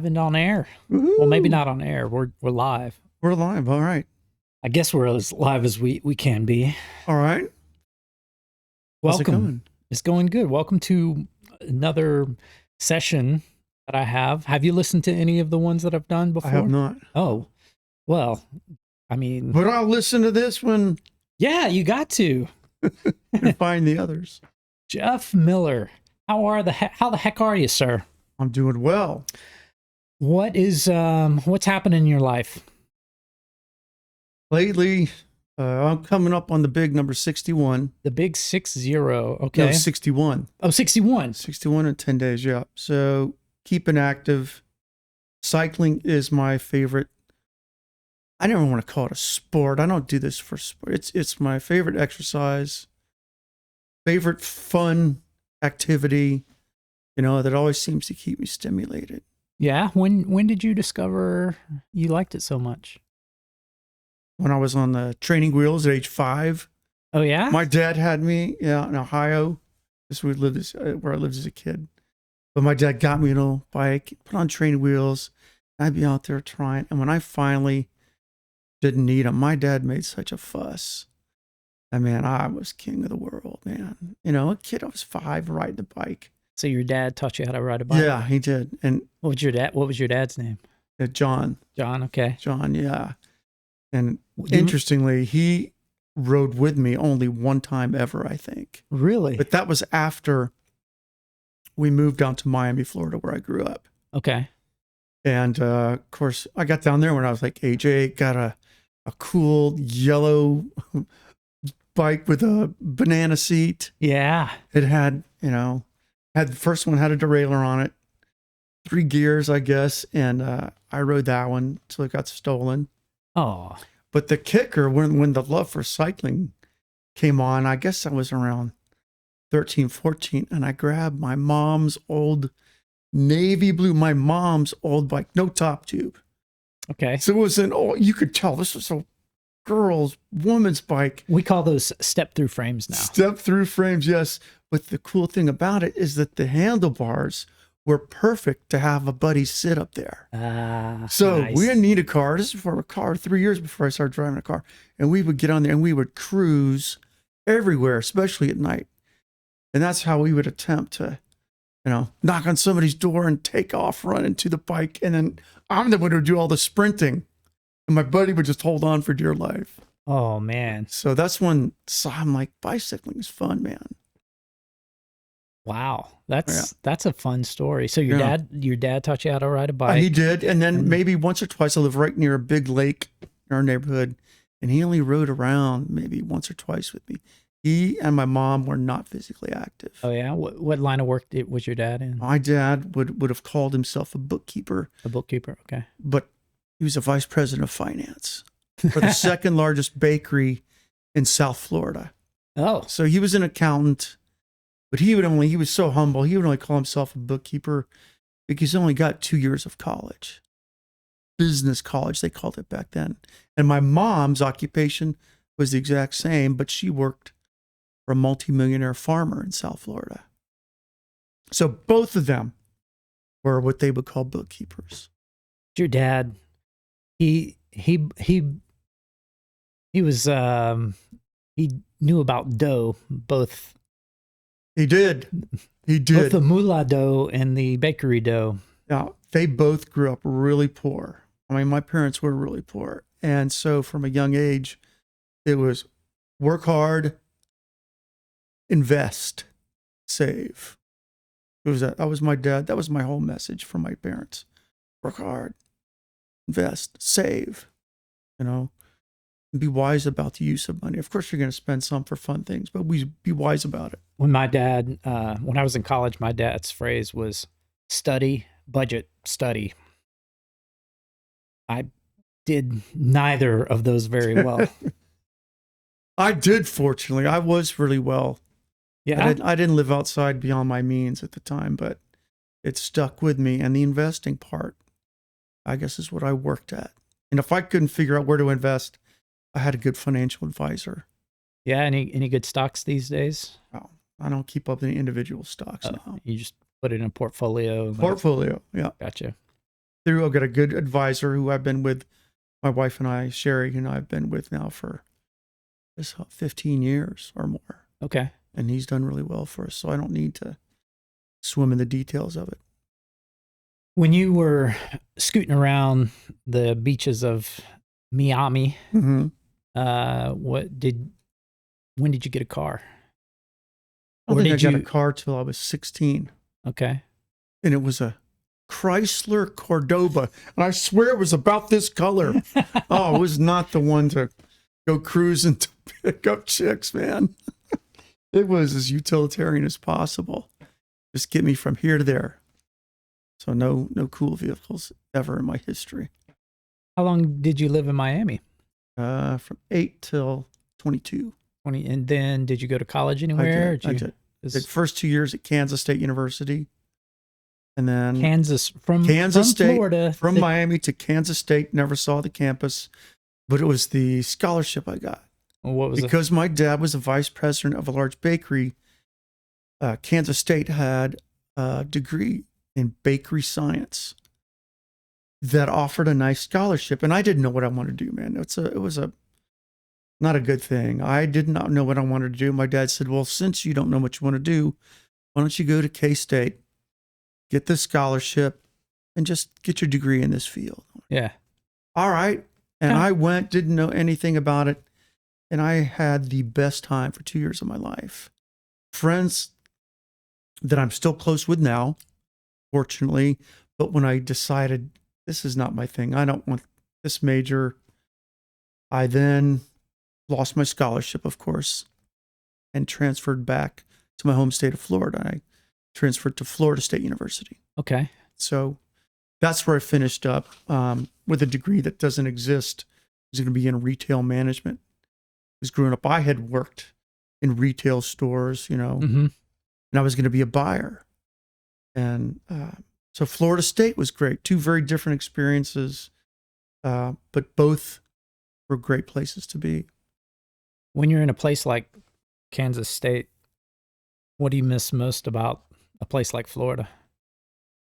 live and on air. Well, maybe Woohoo! not on air. We're live. We're live. All right. I guess we're as live as we can be. All right. How's it Welcome. going? It's going good. Welcome to another session that I have. Have you listened to any of the ones that I've done before? I have not. Oh, well, I mean, But I'll listen to this one yeah, you got to. and find the others. Jeff Miller, how the heck are you, sir? I'm doing well. What's happening in your life? Lately, I'm coming up on the big number 61. The big 60. Okay. No, 61. Oh, 61. 61 in 10 days. Yeah. So keeping active. Cycling is my favorite. I never want to call it a sport. I don't do this for sport. It's my favorite exercise, favorite fun activity, that always seems to keep me stimulated. Yeah. When did you discover you liked it so much? When I was on the training wheels at age 5. Oh yeah. My dad had me, in Ohio. This is where I lived as a kid. But my dad got me a bike, put on training wheels. I'd be out there trying. And when I finally didn't need them, my dad made such a fuss. And man, I was king of the world, man. A kid, I was 5 riding the bike. So your dad taught you how to ride a bike? Yeah, he did. And What was your dad's name? John. John. Okay. John, yeah. And interestingly, he rode with me only one time ever, I think. Really? But that was after we moved down to Miami, Florida, where I grew up. Okay. And of course, I got down there when I was like age 8, got a cool yellow bike with a banana seat. Yeah. It had, the first one had a derailleur on it, 3 gears, I guess. And I rode that one until it got stolen. Oh. But the kicker, when the love for cycling came on, I guess I was around 13, 14, and I grabbed my mom's old navy blue, bike, no top tube. Okay. So it was you could tell this was a woman's bike. We call those step through frames now. Step through frames, yes. But the cool thing about it is that the handlebars were perfect to have a buddy sit up there. So nice. we didn't need a car. This is before a car, 3 years before I started driving a car. And we would get on there and we would cruise everywhere, especially at night. And that's how we would attempt to, knock on somebody's door and take off running to the bike. And then I'm the one who would do all the sprinting. And my buddy would just hold on for dear life. Oh man. So that's when I'm like, bicycling is fun, man. Wow. That's a fun story. So your dad taught you how to ride a bike? He did. And then maybe once or twice, I live right near a big lake in our neighborhood. And he only rode around maybe once or twice with me. He and my mom were not physically active. Oh yeah. What line of work was your dad in? My dad would have called himself a bookkeeper. A bookkeeper. Okay. But he was a vice president of finance for the second largest bakery in South Florida. Oh. So he was an accountant, but he was so humble. He would only call himself a bookkeeper because he only got 2 years of college. Business college, they called it back then. And my mom's occupation was the exact same, but she worked for a multimillionaire farmer in South Florida. So both of them were what they would call bookkeepers. Your dad, he was he knew about dough, both. He did. Both the moolah dough and the bakery dough. Now, they both grew up really poor. I mean, my parents were really poor. And so from a young age, it was work hard, invest, save. That was my dad. That was my whole message from my parents. Work hard, invest, save, and be wise about the use of money. Of course, you're going to spend some for fun things, but be wise about it. When I was in college, my dad's phrase was study, budget, study. I did neither of those very well. I did, fortunately. I was really well. Yeah. I didn't live outside beyond my means at the time, but it stuck with me. And the investing part, I guess, is what I worked at. And if I couldn't figure out where to invest, I had a good financial advisor. Yeah. Any good stocks these days? Oh, I don't keep up with any individual stocks now. You just put it in a portfolio. Portfolio, yeah. Gotcha. I've got a good advisor who I've been with, my wife and I, Sherry, I've been with now for 15 years or more. Okay. And he's done really well for us. So I don't need to swim in the details of it. When you were scooting around the beaches of Miami, Mm-hmm. when did you get a car? I don't Or think I did got a you? car till I was 16. Okay. And it was a Chrysler Cordoba. And I swear it was about this color. Oh, it was not the one to go cruising to pick up chicks, man. It was as utilitarian as possible. Just get me from here to there. So no cool vehicles ever in my history. How long did you live in Miami? From 8 till 22. 20. And then did you go to college anywhere? I did. The first 2 years at Kansas State University. And then Kansas from State, Florida. from Miami to Kansas State. Never saw the campus, but it was the scholarship I got. What was because my dad was a vice president of a large bakery. Kansas State had a degree in bakery science that offered a nice scholarship, and I didn't know what I wanted to do, man. It was not a good thing. I did not know what I wanted to do. My dad said, "Well, since you don't know what you want to do, why don't you go to K-State, get this scholarship, and just get your degree in this field?" Yeah. All right. And I went, didn't know anything about it. And I had the best time for 2 years of my life. Friends that I'm still close with now, fortunately. But when I decided this is not my thing, I don't want this major, I then lost my scholarship, of course, and transferred back to my home state of Florida. I transferred to Florida State University. Okay. So that's where I finished up with a degree that doesn't exist. It was going to be in retail management. Because growing up, I had worked in retail stores, Mm-hmm. and I was going to be a buyer. And so Florida State was great. Two very different experiences, but both were great places to be. When you're in a place like Kansas State, what do you miss most about a place like Florida?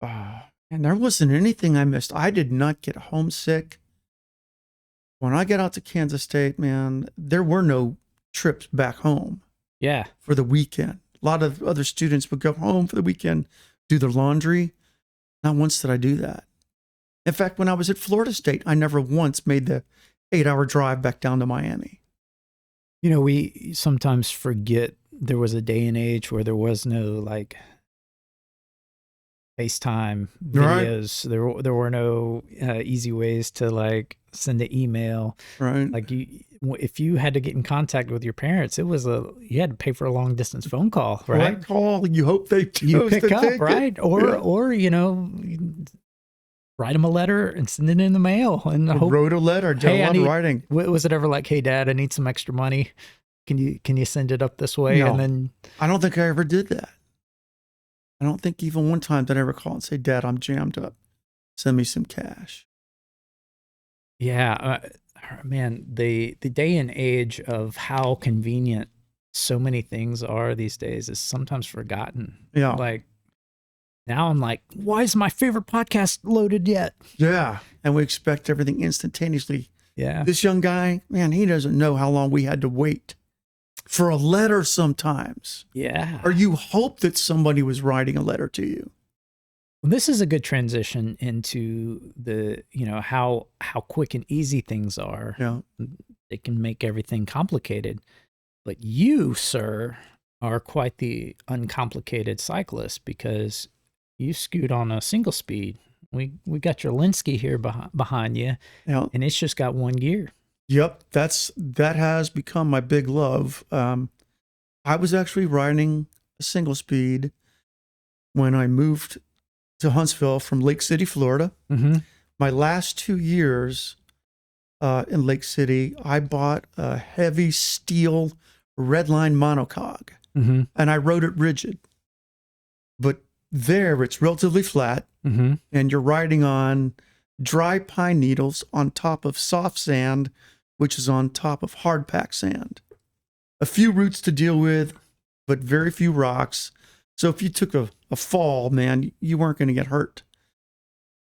And there wasn't anything I missed. I did not get homesick. When I got out to Kansas State, man, there were no trips back home. Yeah. For the weekend. A lot of other students would go home for the weekend, do their laundry. Not once did I do that. In fact, when I was at Florida State, I never once made the 8-hour drive back down to Miami. We sometimes forget there was a day and age where there was no FaceTime videos. Right. There were no easy ways to send an email. Right. If you had to get in contact with your parents, you had to pay for a long distance phone call, right? Right call. You hope they pick up, right? Or write them a letter and send it in the mail. And wrote a letter. Did a lot of writing. Was it ever like, "Hey, Dad, I need some extra money. Can you send it up this way?" No, and then I don't think I ever did that. I don't think even one time did I ever call and say, "Dad, I'm jammed up. Send me some cash." Yeah, man, the day and age of how convenient so many things are these days is sometimes forgotten. Yeah. Now I'm like, why is my favorite podcast loaded yet? Yeah. And we expect everything instantaneously. Yeah. This young guy, man, he doesn't know how long we had to wait for a letter sometimes. Yeah. Or you hope that somebody was writing a letter to you. Well, this is a good transition into the, how quick and easy things are. Yeah. They can make everything complicated. But you, sir, are quite the uncomplicated cyclist because you scoot on a single speed. We got your Linsky here behind you, and it's just got one gear. Yep, that has become my big love. I was actually riding a single speed when I moved to Huntsville from Lake City, Florida. Mm-hmm. My last 2 years in Lake City, I bought a heavy steel Redline monocog, mm-hmm. and I rode it rigid. But there, it's relatively flat, mm-hmm. and you're riding on dry pine needles on top of soft sand, which is on top of hard packed sand. A few roots to deal with, but very few rocks. So if you took a fall, man, you weren't going to get hurt.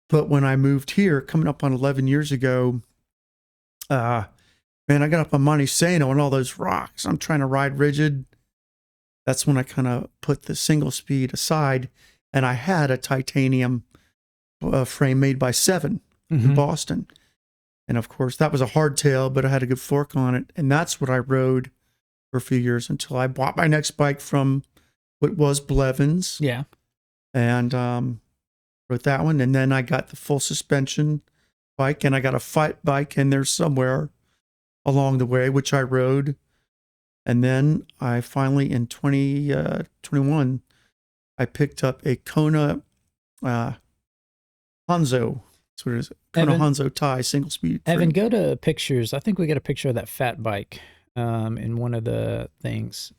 But when I moved here, coming up on 11 years ago, man, I got up on Monte Sano and all those rocks. I'm trying to ride rigid. That's when I kind of put the single speed aside, and I had a titanium frame made by Seven in Boston. And of course, that was a hardtail, but I had a good fork on it. And that's what I rode for a few years until I bought my next bike from what was Blevins. Yeah. And rode that one. And then I got the full suspension bike, and I got a fight bike in there somewhere along the way, which I rode. And then I finally, in 2021, I picked up a Kona Hanzo. That's what it is. Kona Hanzo Thai single speed. Evan, go to pictures. I think we got a picture of that fat bike in one of the things.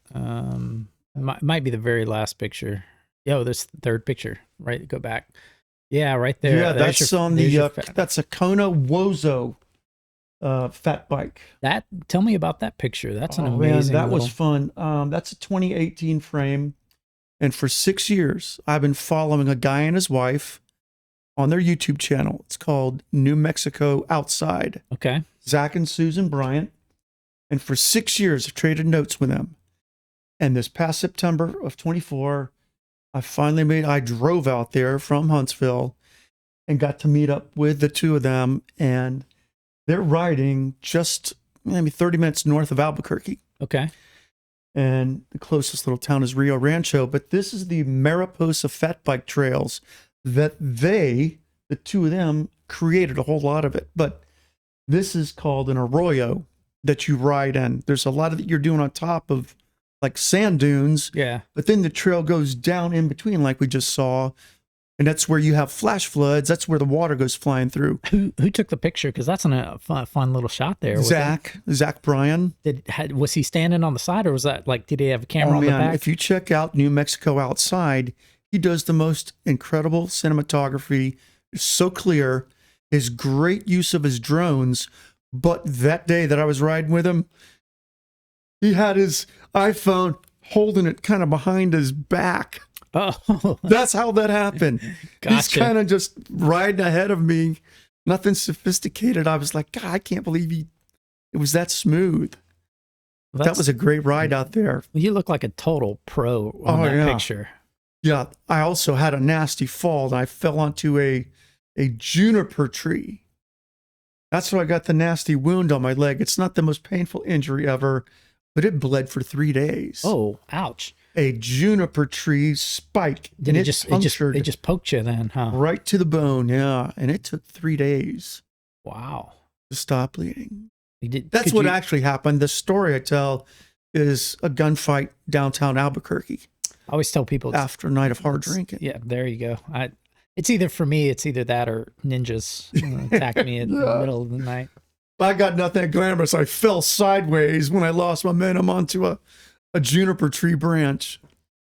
Might be the very last picture. Yo, this third picture, right? Go back. Yeah, right there. Yeah, that's on the, that's a Kona Wozo fat bike. Tell me about that picture. That's an amazing. Man, that was fun. That's a 2018 frame. And for 6 years, I've been following a guy and his wife on their YouTube channel. It's called New Mexico Outside. Okay. Zach and Susan Bryant. And for 6 years, I've traded notes with them. And this past September of 24, I drove out there from Huntsville and got to meet up with the two of them. And they're riding just maybe 30 minutes north of Albuquerque. Okay. And the closest little town is Rio Rancho. But this is the Mariposa Fat Bike Trails that the two of them, created a whole lot of it. But this is called an arroyo that you ride in. There's a lot of that you're doing on top of like sand dunes. Yeah. But then the trail goes down in between, like we just saw. And that's where you have flash floods. That's where the water goes flying through. Who took the picture? Because that's a fun little shot there. Zach Bryan. Was he standing on the side, or was that like, did he have a camera on the back? If you check out New Mexico Outside, he does the most incredible cinematography. It's so clear. His great use of his drones. But that day that I was riding with him, he had his iPhone holding it kind of behind his back. Oh, that's how that happened. Gotcha. He's kind of just riding ahead of me. Nothing sophisticated. I was like, God, I can't believe it was that smooth. That was a great ride out there. You look like a total pro on that picture. Yeah. I also had a nasty fall, and I fell onto a juniper tree. That's why I got the nasty wound on my leg. It's not the most painful injury ever, but it bled for 3 days. Oh, ouch. A juniper tree spike. Did it just poked you then, huh? Right to the bone, yeah. And it took 3 days. Wow. To stop bleeding. That's what actually happened. The story I tell is a gunfight downtown Albuquerque. I always tell people after a night of hard drinking. Yeah, there you go. It's either that or ninjas attack me in the middle of the night. I got nothing glamorous. I fell sideways when I lost momentum onto a juniper tree branch.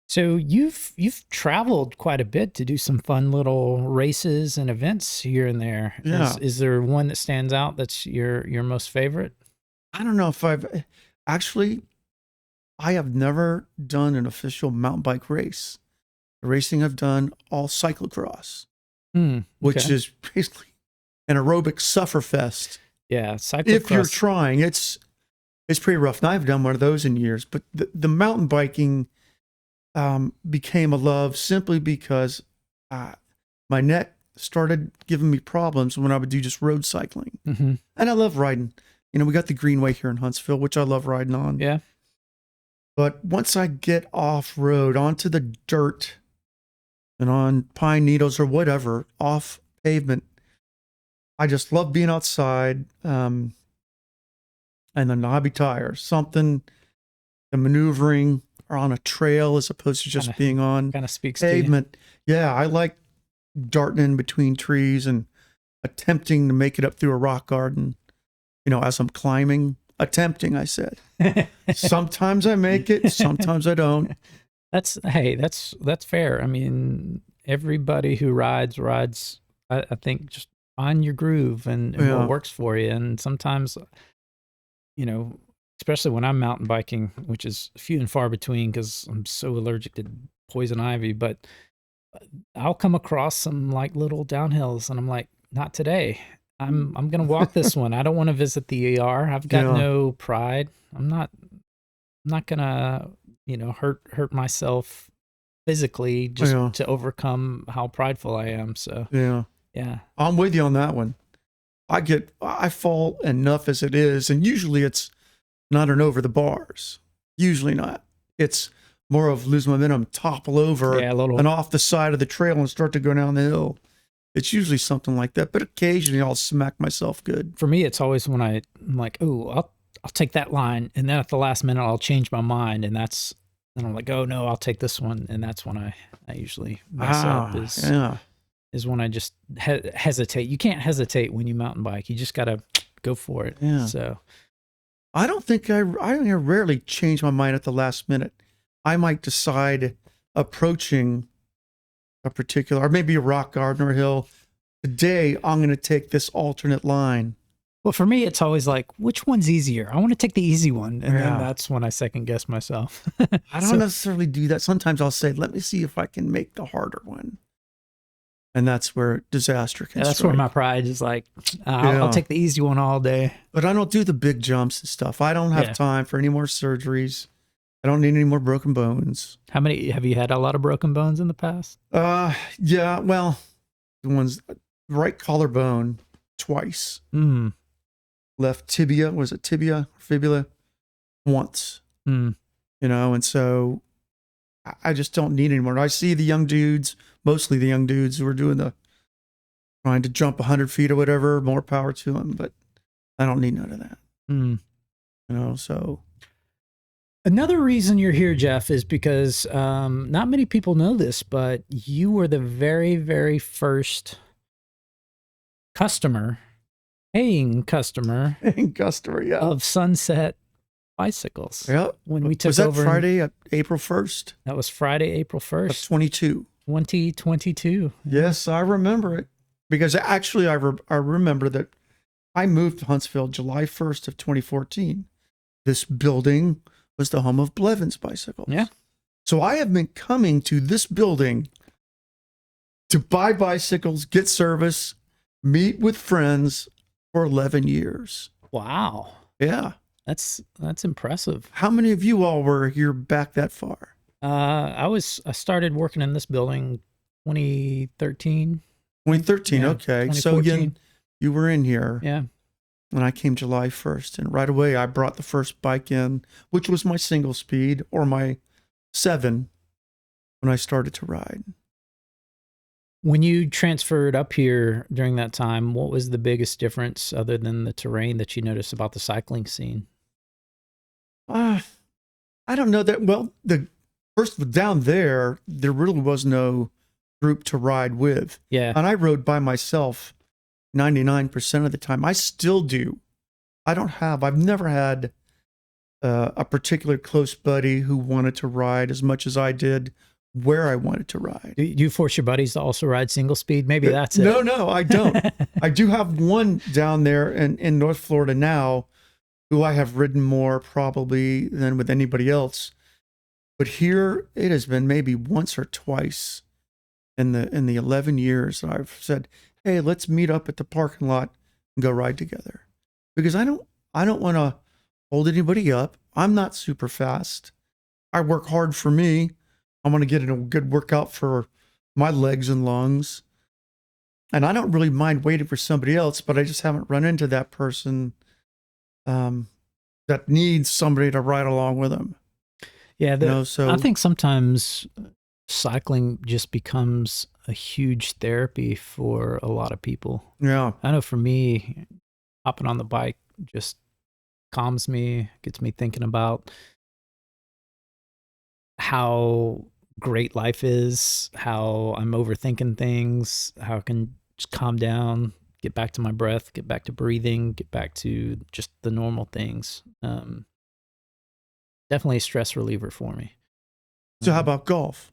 So you've traveled quite a bit to do some fun little races and events here and there. Yeah. Is there one that stands out that's your most favorite? I don't know if I have never done an official mountain bike race. The racing I've done all cyclocross, which is basically an aerobic sufferfest. Yeah, cyclocross. If you're trying, it's pretty rough. Now, I've done one of those in years, but the mountain biking became a love simply because my neck started giving me problems when I would do just road cycling. Mm-hmm. And I love riding. You know, we got the Greenway here in Huntsville, which I love riding on. Yeah. But once I get off road onto the dirt and on pine needles or whatever, off pavement, I just love being outside. And the knobby tires, the maneuvering or on a trail as opposed to just being on kind of speaks pavement. To you. Yeah, I like darting in between trees and attempting to make it up through a rock garden. You know, as I'm climbing, attempting, I said. Sometimes I make it, sometimes I don't. That's fair. I mean, everybody who rides, I think, just find your groove and what works for you. And sometimes, you know, especially when I'm mountain biking, which is few and far between because I'm so allergic to poison ivy, but I'll come across some like little downhills and I'm like, not today. I'm gonna walk this one. I don't want to visit the ER. I've got Yeah. no pride. I'm not gonna, hurt myself physically just Yeah. to overcome how prideful I am. So Yeah. yeah. I'm with you on that one. I fall enough as it is, and usually it's not an over the bars. Usually not. It's more of lose momentum, topple over Yeah, a little. and off the side of the trail and start to go down the hill. It's usually something like that, but occasionally I'll smack myself good. For me, it's always when I'm like, oh, I'll take that line, and then at the last minute I'll change my mind, and then I'm like, oh no, I'll take this one, and that's when I usually mess up. Yeah. Is when I just hesitate. You can't hesitate when you mountain bike. You just gotta go for it. Yeah. So I rarely change my mind at the last minute. I might decide approaching a particular, or maybe a rock garden or hill. Today, I'm going to take this alternate line. well, for me, it's always like, which one's easier? I want to take the easy one, and Yeah. then that's when I second guess myself. I don't necessarily do that. Sometimes I'll say, let me see if I can make the harder one. And that's where disaster can That's strike. where my pride is like, I'll take the easy one all day. But I don't do the big jumps and stuff. I don't have time for any more surgeries. I don't need any more broken bones. How many have you had? A lot of broken bones in the past? Yeah. Well, the ones right collarbone twice. Mm. Left tibia, was it tibia, fibula, once. Mm. And so I just don't need anymore. I see the young dudes, mostly the young dudes who are trying to jump 100 feet or whatever, more power to them, but I don't need none of that. Mm. So. Another reason you're here, Jeff, is because not many people know this, but you were the very, very first paying customer Yeah. of Sunset Bicycles. Yeah. When we took was that over Friday, April 1st? That was Friday, April Of 1st, 2022. Yeah. Yes, I remember it. Because actually, I remember that I moved to Huntsville July 1st of 2014. This building was the home of Blevins Bicycles. Yeah. So I have been coming to this building to buy bicycles, get service, meet with friends for 11 years. Wow. Yeah. That's impressive. How many of you all were here back that far? I started working in this building 2013. 2013. Yeah, Okay. So 2014. you were in here. Yeah. And I came July 1st. And right away, I brought the first bike in, which was my single speed or my 7 when I started to ride. When you transferred up here during that time, what was the biggest difference other than the terrain that you noticed about the cycling scene? I don't know that. Well, down there really was no group to ride with. Yeah. And I rode by myself 99% of the time. I still do. I've never had a particular close buddy who wanted to ride as much as I did where I wanted to ride. Do you force your buddies to also ride single speed? Maybe that's it. No, I don't. I do have one down there in North Florida now who I have ridden more probably than with anybody else. But here it has been maybe once or twice in the 11 years that I've said, hey, let's meet up at the parking lot and go ride together. Because I don't want to hold anybody up. I'm not super fast. I work hard for me. I want to get in a good workout for my legs and lungs. And I don't really mind waiting for somebody else, but I just haven't run into that person that needs somebody to ride along with them. Yeah, so I think sometimes cycling just becomes a huge therapy for a lot of people. Yeah. I know for me, hopping on the bike just calms me, gets me thinking about how great life is, how I'm overthinking things, how I can just calm down, get back to my breath, get back to breathing, get back to just the normal things. Definitely a stress reliever for me. So how about golf?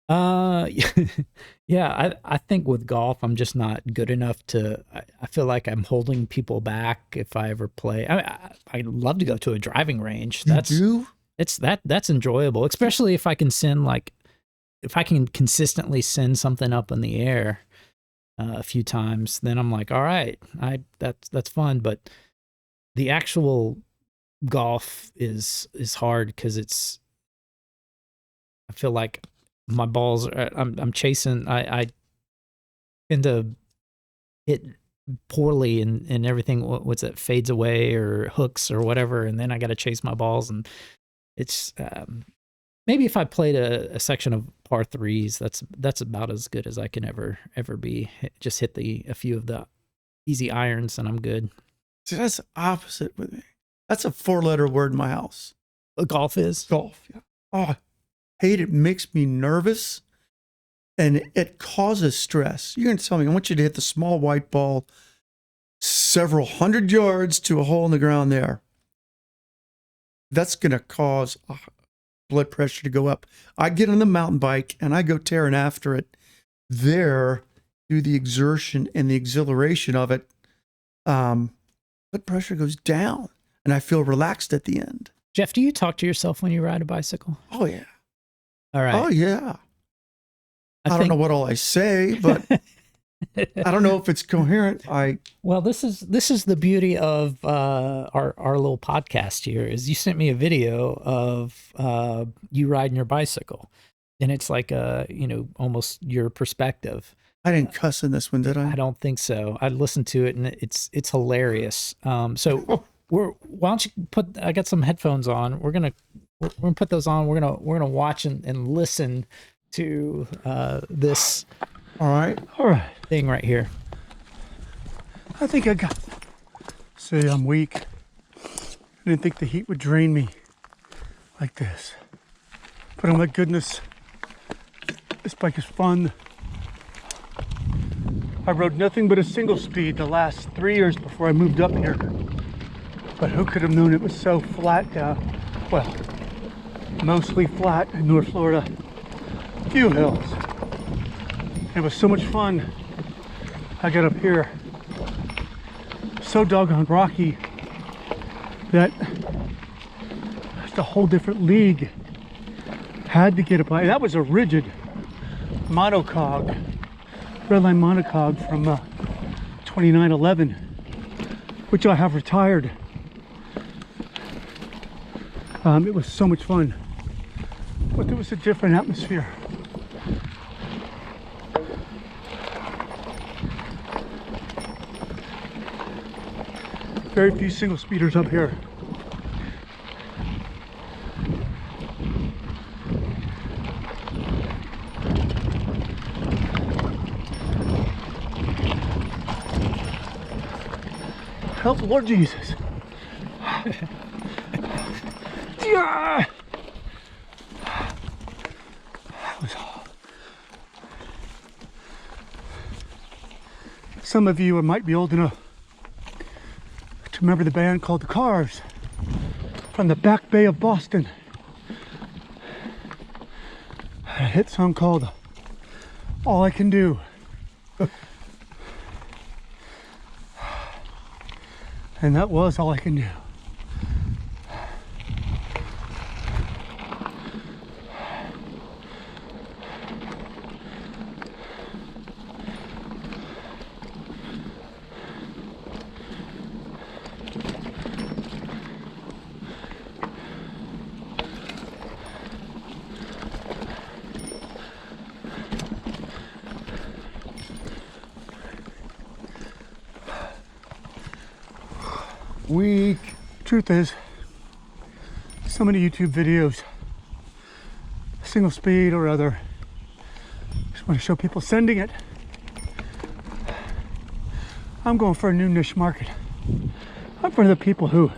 Yeah, I think with golf, I'm just not good enough I feel like I'm holding people back if I ever play. I'd love to go to a driving range. You do? That's enjoyable, especially if I can send like if I can consistently send something up in the air a few times, then I'm like, all right, that's fun. But the actual golf is hard because I feel like my balls are, I'm chasing. I tend to hit poorly and everything. What's that, fades away or hooks or whatever, and then I got to chase my balls, and it's maybe if I played a section of par threes, that's about as good as I can ever be. Just hit a few of the easy irons, and I'm good. See, that's the opposite with me. That's a 4-letter word in my house. Golf is Golf. Yeah. Oh, I hate it. Makes me nervous, and it causes stress. You're going to tell me I want you to hit the small white ball several hundred yards to a hole in the ground there. That's going to cause blood pressure to go up. I get on the mountain bike and I go tearing after it there through the exertion and the exhilaration of it. Blood pressure goes down and I feel relaxed at the end. Jeff, do you talk to yourself when you ride a bicycle? Oh, yeah. All right. Oh, yeah. I don't know what all I say, but I don't know if it's coherent. Well, this is the beauty of our little podcast here. Is you sent me a video of you riding your bicycle, and it's like almost your perspective. I didn't cuss in this one, did I? I don't think so. I listened to it, and it's hilarious. So why don't you put? I got some headphones on. We're gonna put those on. We're gonna watch and listen to this. All right. Thing right here. I think I got. See, I'm weak. I didn't think the heat would drain me like this. But oh my goodness, this bike is fun. I rode nothing but a single speed the last 3 years before I moved up here. But who could have known it was so flat down? Well, mostly flat in North Florida. Few hills. It was so much fun. I got up here so doggone rocky that it's a whole different league. Had to get a bike. That was a rigid monocog, redline monocog from 2911, which I have retired. It was so much fun, but there was a different atmosphere. Very few single speeders up here. Help, Lord Jesus. Yeah. Some of you might be old enough to remember the band called The Cars from the Back Bay of Boston. A hit song called All I Can Do. And that was all I can do. Weak. Truth is, so many YouTube videos, single speed or other, just want to show people sending it. I'm going for a new niche market. I'm for the people who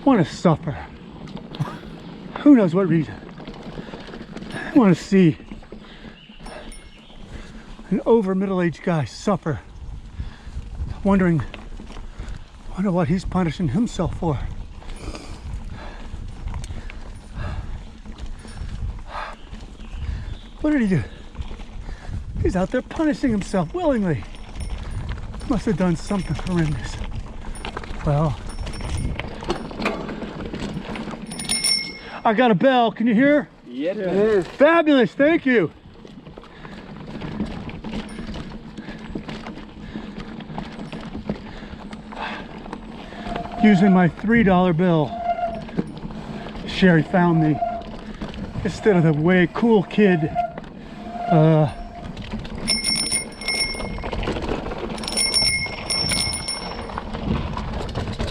want to suffer. Who knows what reason? I want to see an over middle-aged guy suffer, wondering what he's punishing himself for. What did he do? He's out there punishing himself willingly. Must have done something horrendous. Well, I got a bell. Can you hear? Yes, sir. Fabulous, thank you. Using my $3 bill, Sherry found me instead of the way cool kid.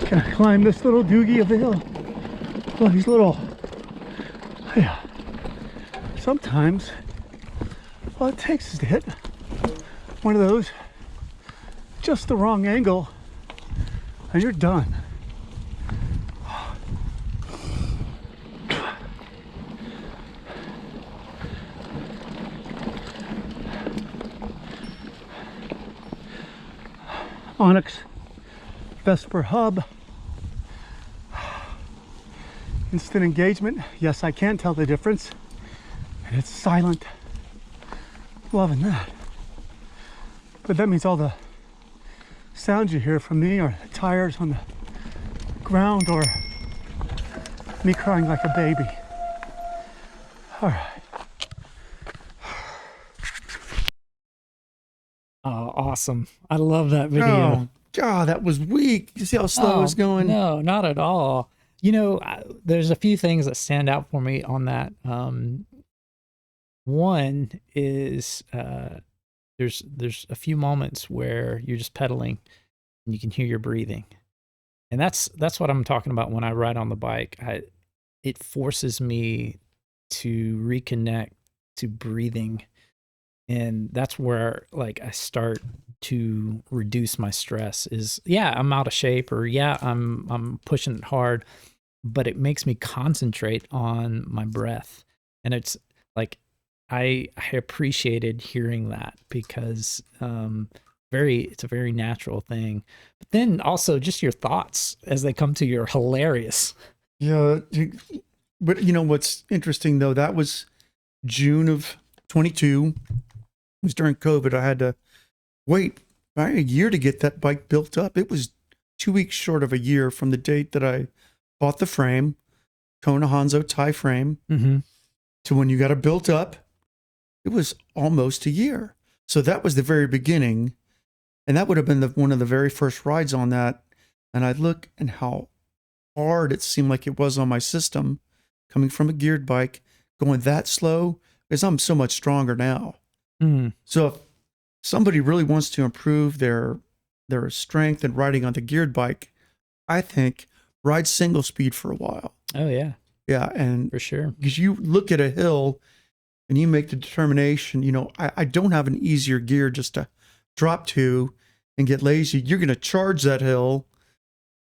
Can I climb this little doogie of a hill? Oh, these little, yeah. Sometimes all it takes is to hit one of those, just the wrong angle, and you're done. Onyx Vesper hub. Instant engagement. Yes, I can tell the difference. And it's silent. Loving that. But that means all the sounds you hear from me are the tires on the ground or me crying like a baby. All right. Oh, awesome. I love that video. Oh, God, that was weak. You see how slow it was going? No, not at all. You know, there's a few things that stand out for me on that. One is there's a few moments where you're just pedaling and you can hear your breathing. And that's what I'm talking about when I ride on the bike. It forces me to reconnect to breathing. And that's where like I start to reduce my stress is, yeah, I'm out of shape, or yeah, I'm pushing it hard, but it makes me concentrate on my breath. And it's like I appreciated hearing that because it's a very natural thing. But then also just your thoughts as they come to you are hilarious. Yeah. But you know what's interesting though, that was June of 22. It was during COVID. I had to wait a year to get that bike built up. It was 2 weeks short of a year from the date that I bought the frame, Kona Hanzo tie frame, to when you got it built up. It was almost a year. So that was the very beginning. And that would have been one of the very first rides on that. And I'd look and how hard it seemed like it was on my system coming from a geared bike, going that slow, because I'm so much stronger now. So if somebody really wants to improve their strength and riding on the geared bike, I think ride single speed for a while. Oh yeah. Yeah. And for sure. Because you look at a hill and you make the determination, you know, I don't have an easier gear just to drop to and get lazy. You're going to charge that hill,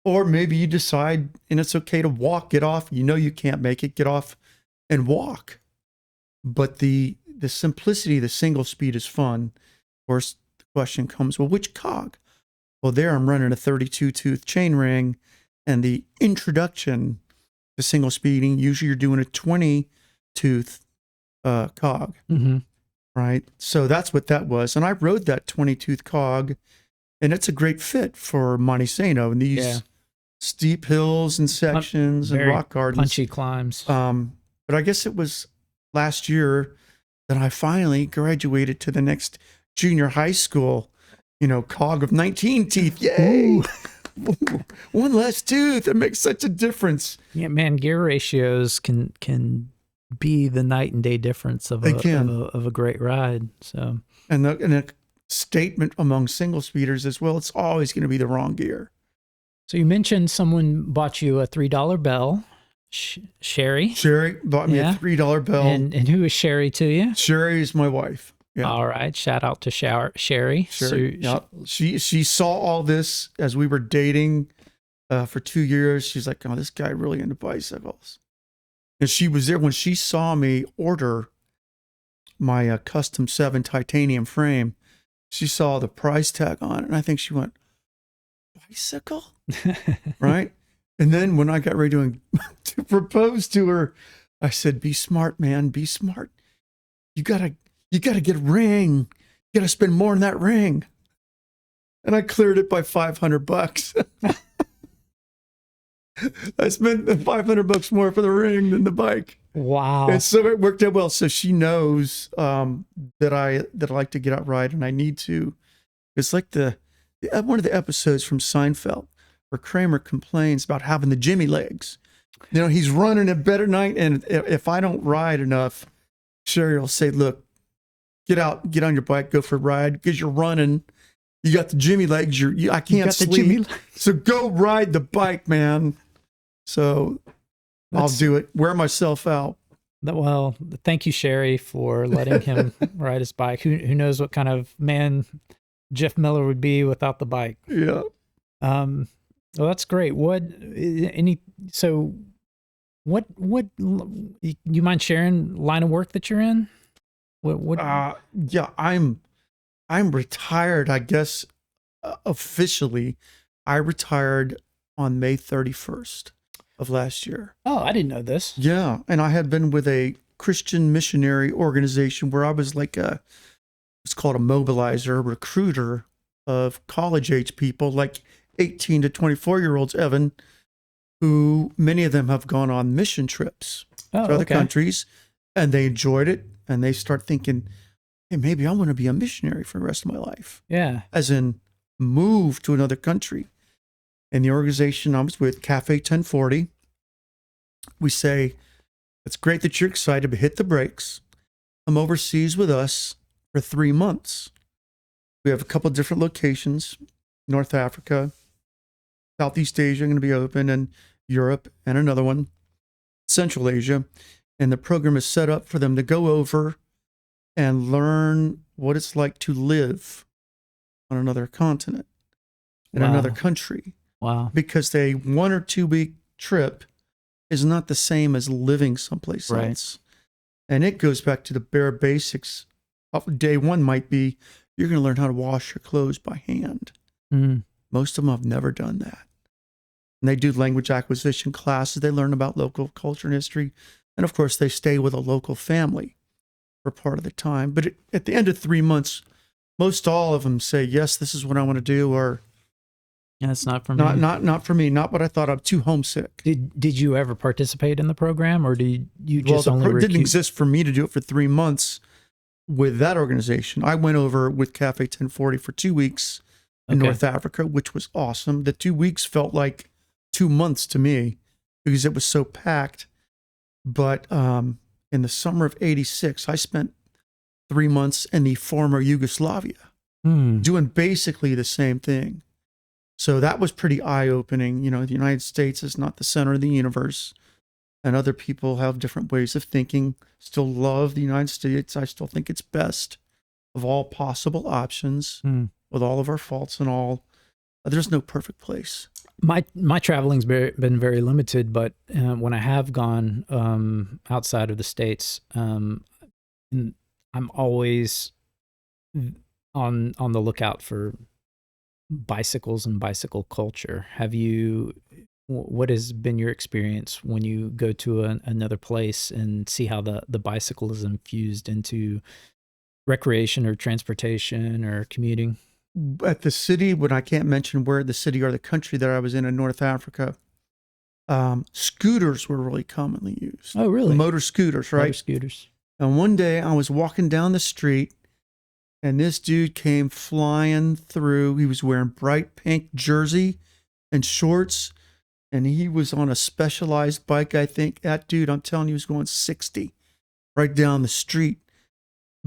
or maybe you decide, and it's okay to walk, get off. You know, you can't make it, get off and walk. But the simplicity, the single speed is fun. Of course, the question comes, well, which cog? Well, there I'm running a 32 tooth chain ring, and the introduction to single speeding, usually you're doing a 20 tooth cog, right? So that's what that was. And I rode that 20 tooth cog, and it's a great fit for Monte Sano and these steep hills and sections and rock gardens. Punchy climbs. But I guess it was last year that I finally graduated to the next junior high school, you know, cog of 19 teeth. Yay! One less tooth. It makes such a difference. Yeah, man, gear ratios can be the night and day difference of a great ride. So, and a statement among single speeders as well, it's always going to be the wrong gear. So you mentioned someone bought you a $3 bell. Sherry bought me a $3 bell. And who is Sherry to you? Sherry is my wife. Yeah. All right. Shout out to Sherry. She saw all this as we were dating for 2 years. She's like, oh, this guy really into bicycles. And she was there when she saw me order my custom 7 titanium frame. She saw the price tag on it, and I think she went, bicycle? Right? And then when I got ready to propose to her, I said, be smart, man, be smart. You gotta get a ring. You gotta spend more on that ring. And I cleared it by $500. I spent $500 more for the ring than the bike. Wow. And so it worked out well. So she knows that I like to get out ride, and I need to. It's like one of the episodes from Seinfeld where Kramer complains about having the Jimmy legs. You know, he's running at bed at night, and if I don't ride enough, Sherry will say, "Look, get on your bike, go for a ride because you're running. You got the Jimmy legs. I can't sleep. So go ride the bike, man." So I'll do it. Wear myself out. Well, thank you, Sherry, for letting him ride his bike. Who knows what kind of man Jeff Miller would be without the bike? Yeah. Well, that's great. What you mind sharing line of work that you're in? What? Yeah, I'm retired. I guess officially, I retired on May 31st of last year. Oh, I didn't know this. Yeah, and I had been with a Christian missionary organization where I was like it's called a mobilizer, a recruiter of college age people, like 18 to 24-year-olds, Evan, who many of them have gone on mission trips to other countries, and they enjoyed it, and they start thinking, hey, maybe I want to be a missionary for the rest of my life. Yeah. As in move to another country. And the organization I was with, Cafe 1040, we say, it's great that you're excited, but hit the brakes. Come overseas with us for 3 months. We have a couple of different locations, North Africa, Southeast Asia, going to be open, and Europe, and another one, Central Asia. And the program is set up for them to go over and learn what it's like to live on another continent, in another country. Wow. Because a 1 or 2 week trip is not the same as living someplace else. And it goes back to the bare basics. Day one might be, you're going to learn how to wash your clothes by hand. Mm. Most of them have never done that. And they do language acquisition classes. They learn about local culture and history. And of course, they stay with a local family for part of the time. But at the end of 3 months, most all of them say, yes, this is what I want to do, or yeah, it's not for me. Not for me. Not what I thought. I'm too homesick. Did you ever participate in the program, or did you just only? It didn't exist for me to do it for 3 months with that organization. I went over with Cafe 1040 for 2 weeks in North Africa, which was awesome. The 2 weeks felt like 2 months to me because it was so packed. But in the summer of '86, I spent 3 months in the former Yugoslavia doing basically the same thing. So that was pretty eye-opening. You know, the United States is not the center of the universe, and other people have different ways of thinking. Still love the United States. I still think it's best of all possible options with all of our faults and all. There's no perfect place. My traveling's been very limited, but when I have gone outside of the States, I'm always on the lookout for bicycles and bicycle culture. What has been your experience when you go to another place and see how the bicycle is infused into recreation or transportation or commuting? At the city, when I can't mention where the city or the country that I was in North Africa, scooters were really commonly used. Oh, really? Motor scooters, right? Motor scooters. And one day I was walking down the street, and this dude came flying through. He was wearing bright pink jersey and shorts, and he was on a specialized bike, I think. That dude, I'm telling you, was going 60 right down the street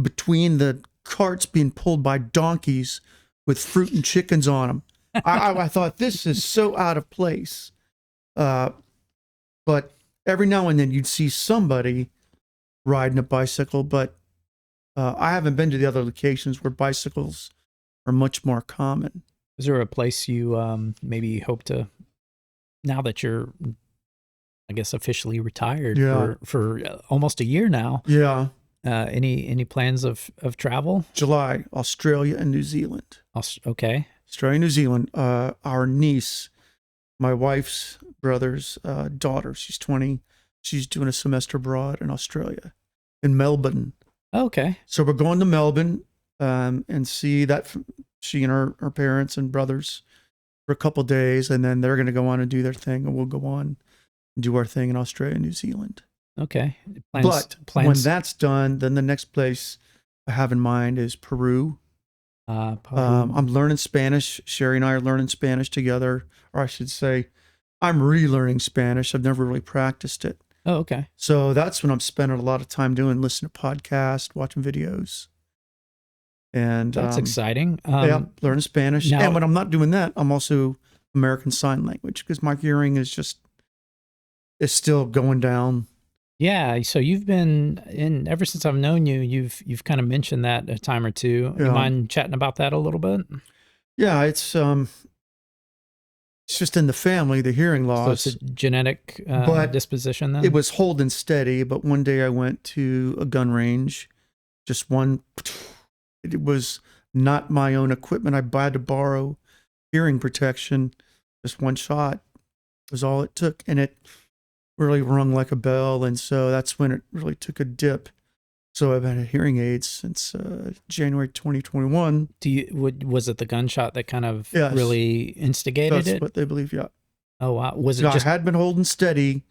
between the carts being pulled by donkeys with fruit and chickens on them. I thought, this is so out of place. But every now and then you'd see somebody riding a bicycle, but I haven't been to the other locations where bicycles are much more common. Is there a place you maybe hope to, now that you're, I guess, officially retired for almost a year now? Yeah. Any plans of travel? July, Australia and New Zealand. Okay. Australia, New Zealand. Our niece, my wife's brother's daughter, she's 20. She's doing a semester abroad in Australia, in Melbourne. Okay. So we're going to Melbourne and see that she and her parents and brothers. for a couple days, and then they're going to go on and do their thing, and we'll go on and do our thing in Australia and New Zealand. Okay. But when that's done, then the next place I have in mind is Peru. Peru. I'm learning Spanish. Sherry and I are learning Spanish together, or I should say, I'm relearning Spanish. I've never really practiced it. Oh, okay. So that's what I'm spending a lot of time doing, listening to podcasts, watching videos. And that's exciting. Yeah, learning Spanish. Now, and when I'm not doing that, I'm also American Sign Language, because my hearing is still going down. Yeah, so you've been in ever since I've known you. You've kind of mentioned that a time or two. Yeah. You mind chatting about that a little bit? Yeah, it's just in the family, the hearing loss. So it's a genetic disposition then? It was holding steady, but one day I went to a gun range, just one. It was not my own equipment. I had to borrow hearing protection. Just one shot was all it took, and it really rung like a bell. And so that's when it really took a dip. So I've had hearing aids since January 2021. Was it the gunshot that kind of Yes. really instigated That's it? what they believe, yeah. Oh, wow. Was it So just I had been holding steady.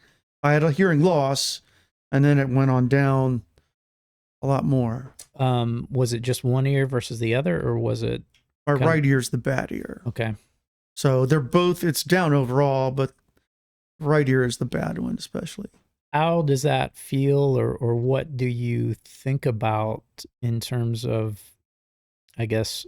I had a hearing loss, and then it went on down a lot more. was it just one ear versus the other, or was it My Okay. right ear is the bad ear. okay? So they're both, it's down overall, but right ear is the bad one, especially. How does that feel, or what do you think about in terms of, I guess,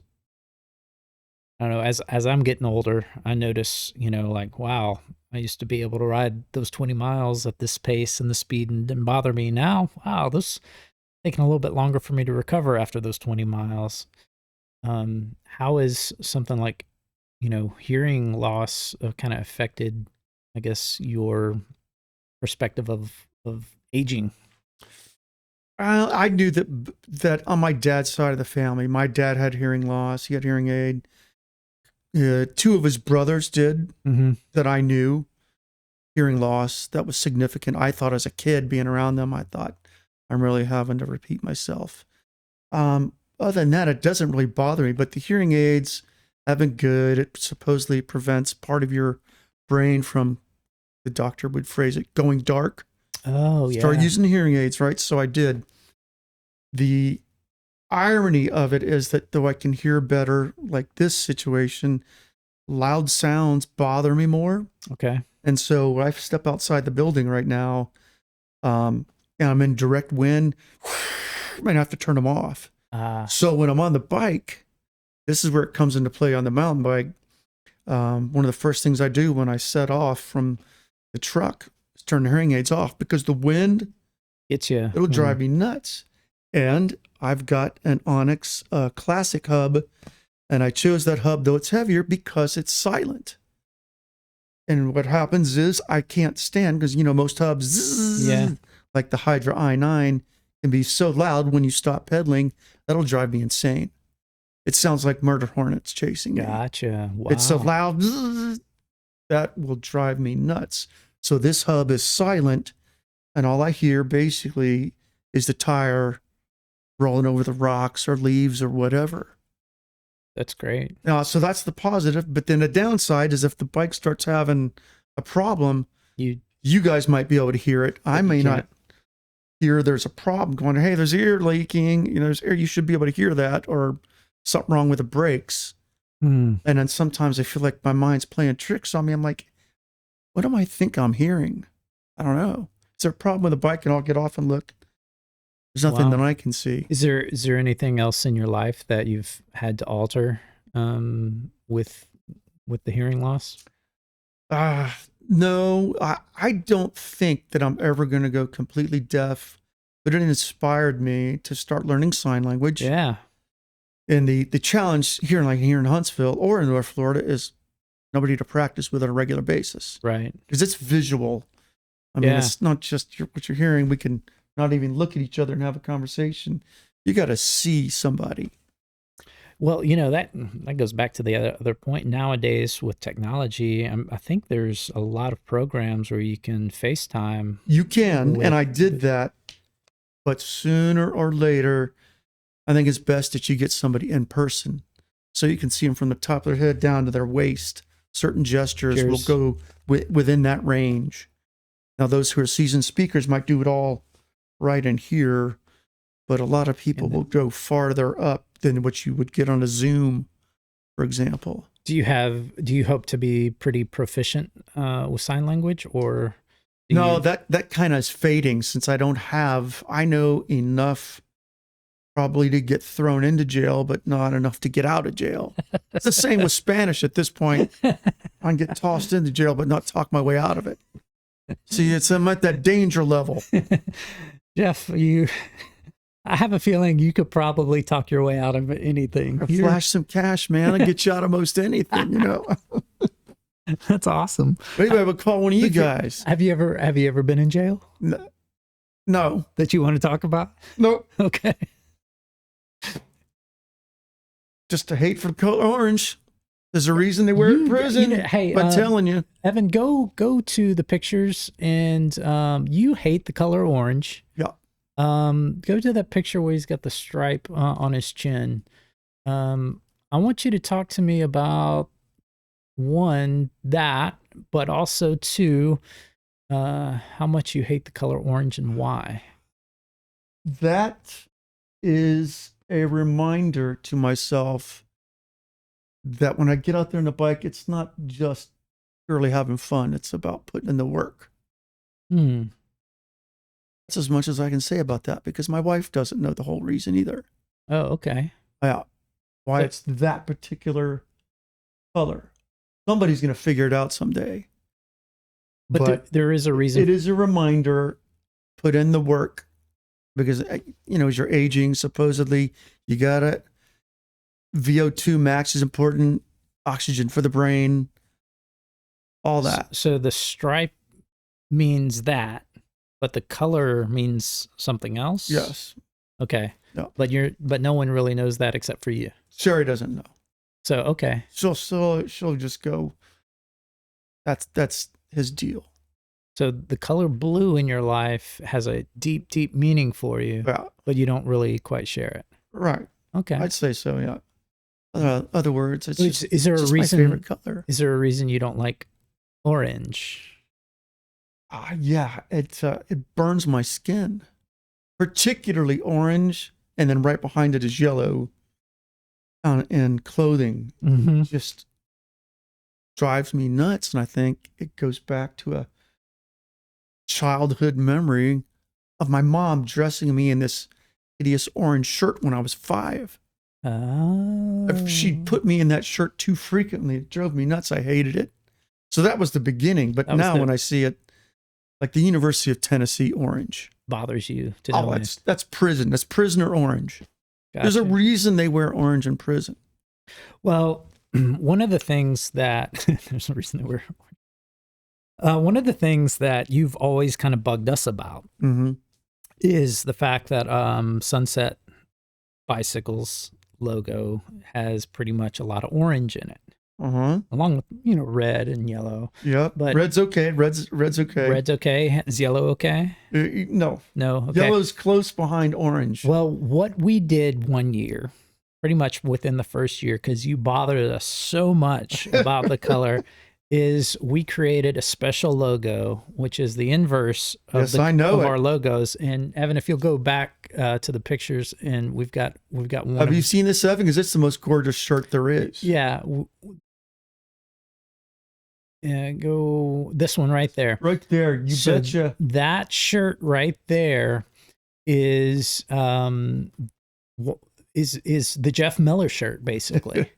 I don't know, as I'm getting older, I notice, like, wow, I used to be able to ride those 20 miles at this pace and the speed and didn't bother me. Now, wow, this taking a little bit longer for me to recover after those 20 miles. How is something like, hearing loss kind of affected, I guess, your perspective of aging? I knew that on my dad's side of the family, my dad had hearing loss. He had hearing aid. Two of his brothers did Mm-hmm. that I knew. Hearing loss, that was significant. I thought as a kid being around them, I thought I'm really having to repeat myself. Other than that, it doesn't really bother me, but the hearing aids have been good. It supposedly prevents part of your brain from, the doctor would phrase it, going dark. Oh, yeah. Start using hearing aids, right? So I did. The irony of it is that though I can hear better, like this situation, loud sounds bother me more. Okay. And so when I step outside the building right now, and I'm in direct wind, I might have to turn them off. So when I'm on the bike, this is where it comes into play on the mountain bike. One of the first things I do when I set off from the truck is turn the hearing aids off, because the wind, It's you. it'll drive me nuts. And I've got an Onyx Classic hub, and I chose that hub, though it's heavier, because it's silent. And what happens is I can't stand, because, most hubs, zzz, Yeah. like the Hydra i9, can be so loud when you stop pedaling, that'll drive me insane. It sounds like murder hornets chasing me. Gotcha. Wow. It's so loud, zzz, that will drive me nuts. So this hub is silent, and all I hear basically is the tire rolling over the rocks or leaves or whatever. That's great. Now, so that's the positive. But then the downside is if the bike starts having a problem, you guys might be able to hear it. I may not hear there's a problem going, hey, there's ear leaking, there's air. You should be able to hear that, or something wrong with the brakes. And then sometimes I feel like my mind's playing tricks on me. I'm like, what do I think I'm hearing? I don't know. Is there a problem with the bike? And I'll get off and look. There's nothing that I can see. Is there anything else in your life that you've had to alter with the hearing loss? No, I don't think that I'm ever going to go completely deaf, but it inspired me to start learning sign language. Yeah. And the challenge here in Huntsville or in North Florida is nobody to practice with on a regular basis. Right. Because it's visual. I mean, it's not just what you're hearing. We can not even look at each other and have a conversation. You got to see somebody. Well, that goes back to the other point. Nowadays with technology, I think there's a lot of programs where you can FaceTime. You can, and I did that. But sooner or later, I think it's best that you get somebody in person so you can see them from the top of their head down to their waist. Certain gestures will Cheers. go within that range. Now, those who are seasoned speakers might do it all right in here, but a lot of people will go farther up than what you would get on a Zoom, for example. Do you hope to be pretty proficient with sign language, or No, that kind of is fading since I know enough probably to get thrown into jail, but not enough to get out of jail. It's the same with Spanish at this point. I can get tossed into jail, but not talk my way out of it. See, I'm at that danger level. Jeff, I have a feeling you could probably talk your way out of anything. Flash some cash, man. I'll get you out of most anything, you know. That's awesome. Maybe I would call one of you guys. Have you ever been in jail? No. That you want to talk about? Nope. Okay. Just a hate for the color orange. There's a reason they wear it in prison. Hey, I'm telling you. Evan, go to the pictures, and you hate the color orange. Yeah. Go to that picture where he's got the stripe on his chin. I want you to talk to me about one, that, but also two, how much you hate the color orange and why. That is a reminder to myself that when I get out there on the bike, it's not just purely having fun. It's about putting in the work. That's as much as I can say about that because my wife doesn't know the whole reason either. Oh, okay. Yeah. Why it's that particular color. Somebody's going to figure it out someday. But there is a reason. It is a reminder, put in the work. Because, you know, as you're aging, supposedly you got it. VO2 max is important, oxygen for the brain, all that. So the stripe means that, but the color means something else? Yes. Okay. No. But no one really knows that except for you. Sherry doesn't know. So, okay. She'll just go, that's his deal. So the color blue in your life has a deep, deep meaning for you, but you don't really quite share it. Right. Okay. I'd say so, yeah. Other words, it's is there a reason? My favorite color. Is there a reason you don't like orange? Yeah, it burns my skin, particularly orange, and then right behind it is yellow. And clothing just drives me nuts, and I think it goes back to a childhood memory of my mom dressing me in this hideous orange shirt when I was 5. If she'd put me in that shirt too frequently, it drove me nuts. I hated it. So that was the beginning. But now when I see it, like the University of Tennessee orange. Bothers you to know. Oh, that's prison. That's prisoner orange. Gotcha. There's a reason they wear orange in prison. Well, one of the things that, there's a reason they wear orange. One of the things that you've always kind of bugged us about is the fact that Sunset Bicycles logo has pretty much a lot of orange in it, along with red and yellow. Yeah, but red's okay. Red's okay. Red's okay. Is yellow okay? No. Okay. Yellow's close behind orange. Well, what we did one year, pretty much within the first year, because you bothered us so much about the color, is we created a special logo, which is the inverse of, our logos. And Evan, if you'll go back to the pictures, and we've got one. Have you seen this, Evan? Because it's the most gorgeous shirt there is. Yeah. Go this one right there. Right there. You betcha. That shirt right there is the Jeff Miller shirt, basically.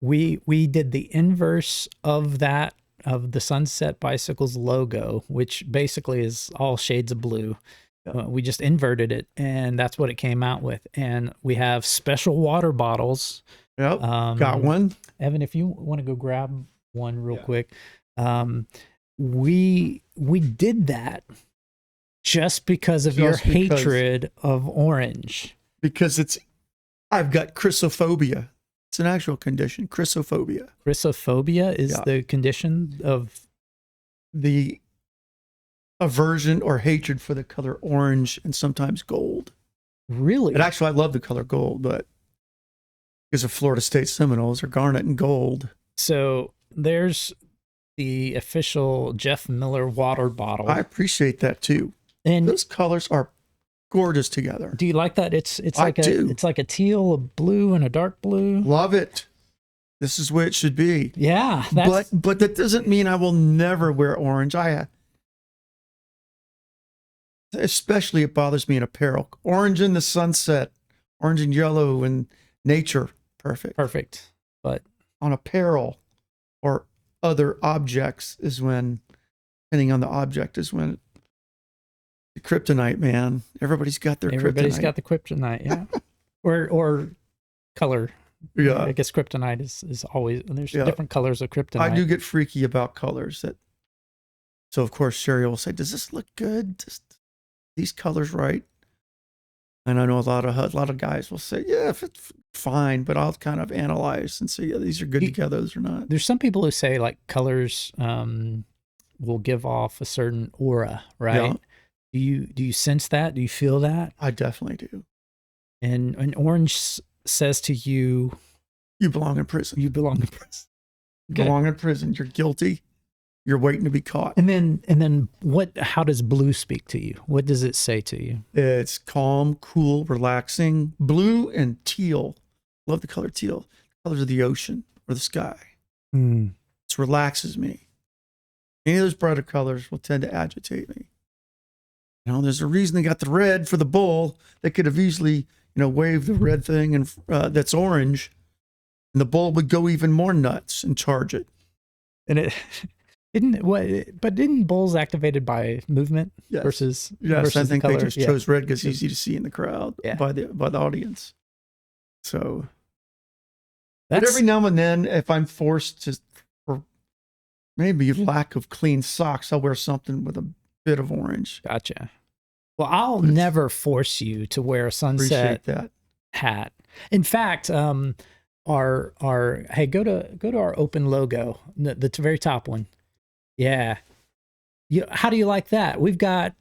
We did the inverse of that, of the Sunset Bicycles logo, which basically is all shades of blue. We just inverted it, and that's what it came out with. And we have special water bottles. Yep, got one. Evan, if you want to go grab one real quick. We did that just because of your hatred of orange. Because I've got chrysophobia. It's an actual condition, chrysophobia. Chrysophobia is the condition of the aversion or hatred for the color orange and sometimes gold. Really? And actually, I love the color gold, but because of Florida State Seminoles are garnet and gold. So there's the official Jeff Miller water bottle. I appreciate that too. And those colors are gorgeous together. do you like that? It's I like do. it's like a teal, a blue, and a dark blue. Love it. This is where it should be. Yeah, But that doesn't mean I will never wear orange. Especially it bothers me in apparel. Orange in the sunset, orange and yellow in nature, perfect. But on apparel or other objects is when, depending on the object, is when the kryptonite, man. Everybody's got their everybody's kryptonite. got the kryptonite, yeah. or color. Yeah. I guess kryptonite is always, there's Yeah. different colors of kryptonite. I do get freaky about colors. So of course Sherry will say, "Does this look good? These colors right?" And I know a lot of guys will say, "Yeah, if it's fine," but I'll kind of analyze and say, "Yeah, these are good together, those are not." There's some people who say like colors will give off a certain aura, right? Yeah. Do you sense that? Do you feel that? I definitely do. And orange says to you, "You belong in prison. you belong in prison. You belong in prison. You're guilty. You're waiting to be caught." And then how does blue speak to you? What does it say to you? It's calm, cool, relaxing. Blue and teal. Love the color teal. Colors of the ocean or the sky. It relaxes me. Any of those brighter colors will tend to agitate me. There's a reason they got the red for the bull. They could have easily, waved the red thing and that's orange, and the bull would go even more nuts and charge it. And it didn't bulls activated by movement Yes. versus Yes, I think the they color? just chose red because it's easy to see in the crowd by the audience. So, but every now and then, if I'm forced to, for maybe lack of clean socks, I'll wear something with a bit of orange. Gotcha. Well, I'll never force you to wear a sunset hat. In fact, hey, go to our open logo, the very top one. Yeah. How do you like that? We've got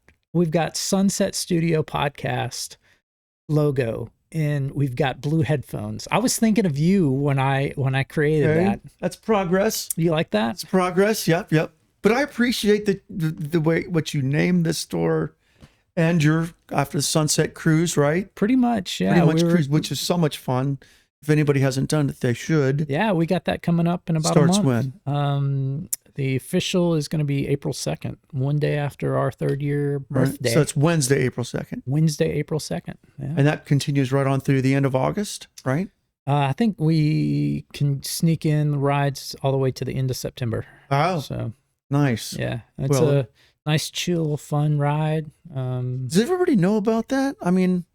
Sunset Studio Podcast logo, and we've got blue headphones. I was thinking of you when I created that. That's progress. You like that? It's progress. Yep. But I appreciate the way what you named this store and your after the sunset cruise, right? Pretty much, yeah. Pretty much cruise, which is so much fun. If anybody hasn't done it, they should. Yeah, we got that coming up in about a month. Starts when? The official is going to be April 2nd, one day after our 3rd year birthday. Right. So it's Wednesday, April 2nd. Wednesday, April 2nd. Yeah. And that continues right on through the end of August, right? I think we can sneak in rides all the way to the end of September. Oh, so nice. Yeah, it's a nice, chill, fun ride. Does everybody know about that? I mean,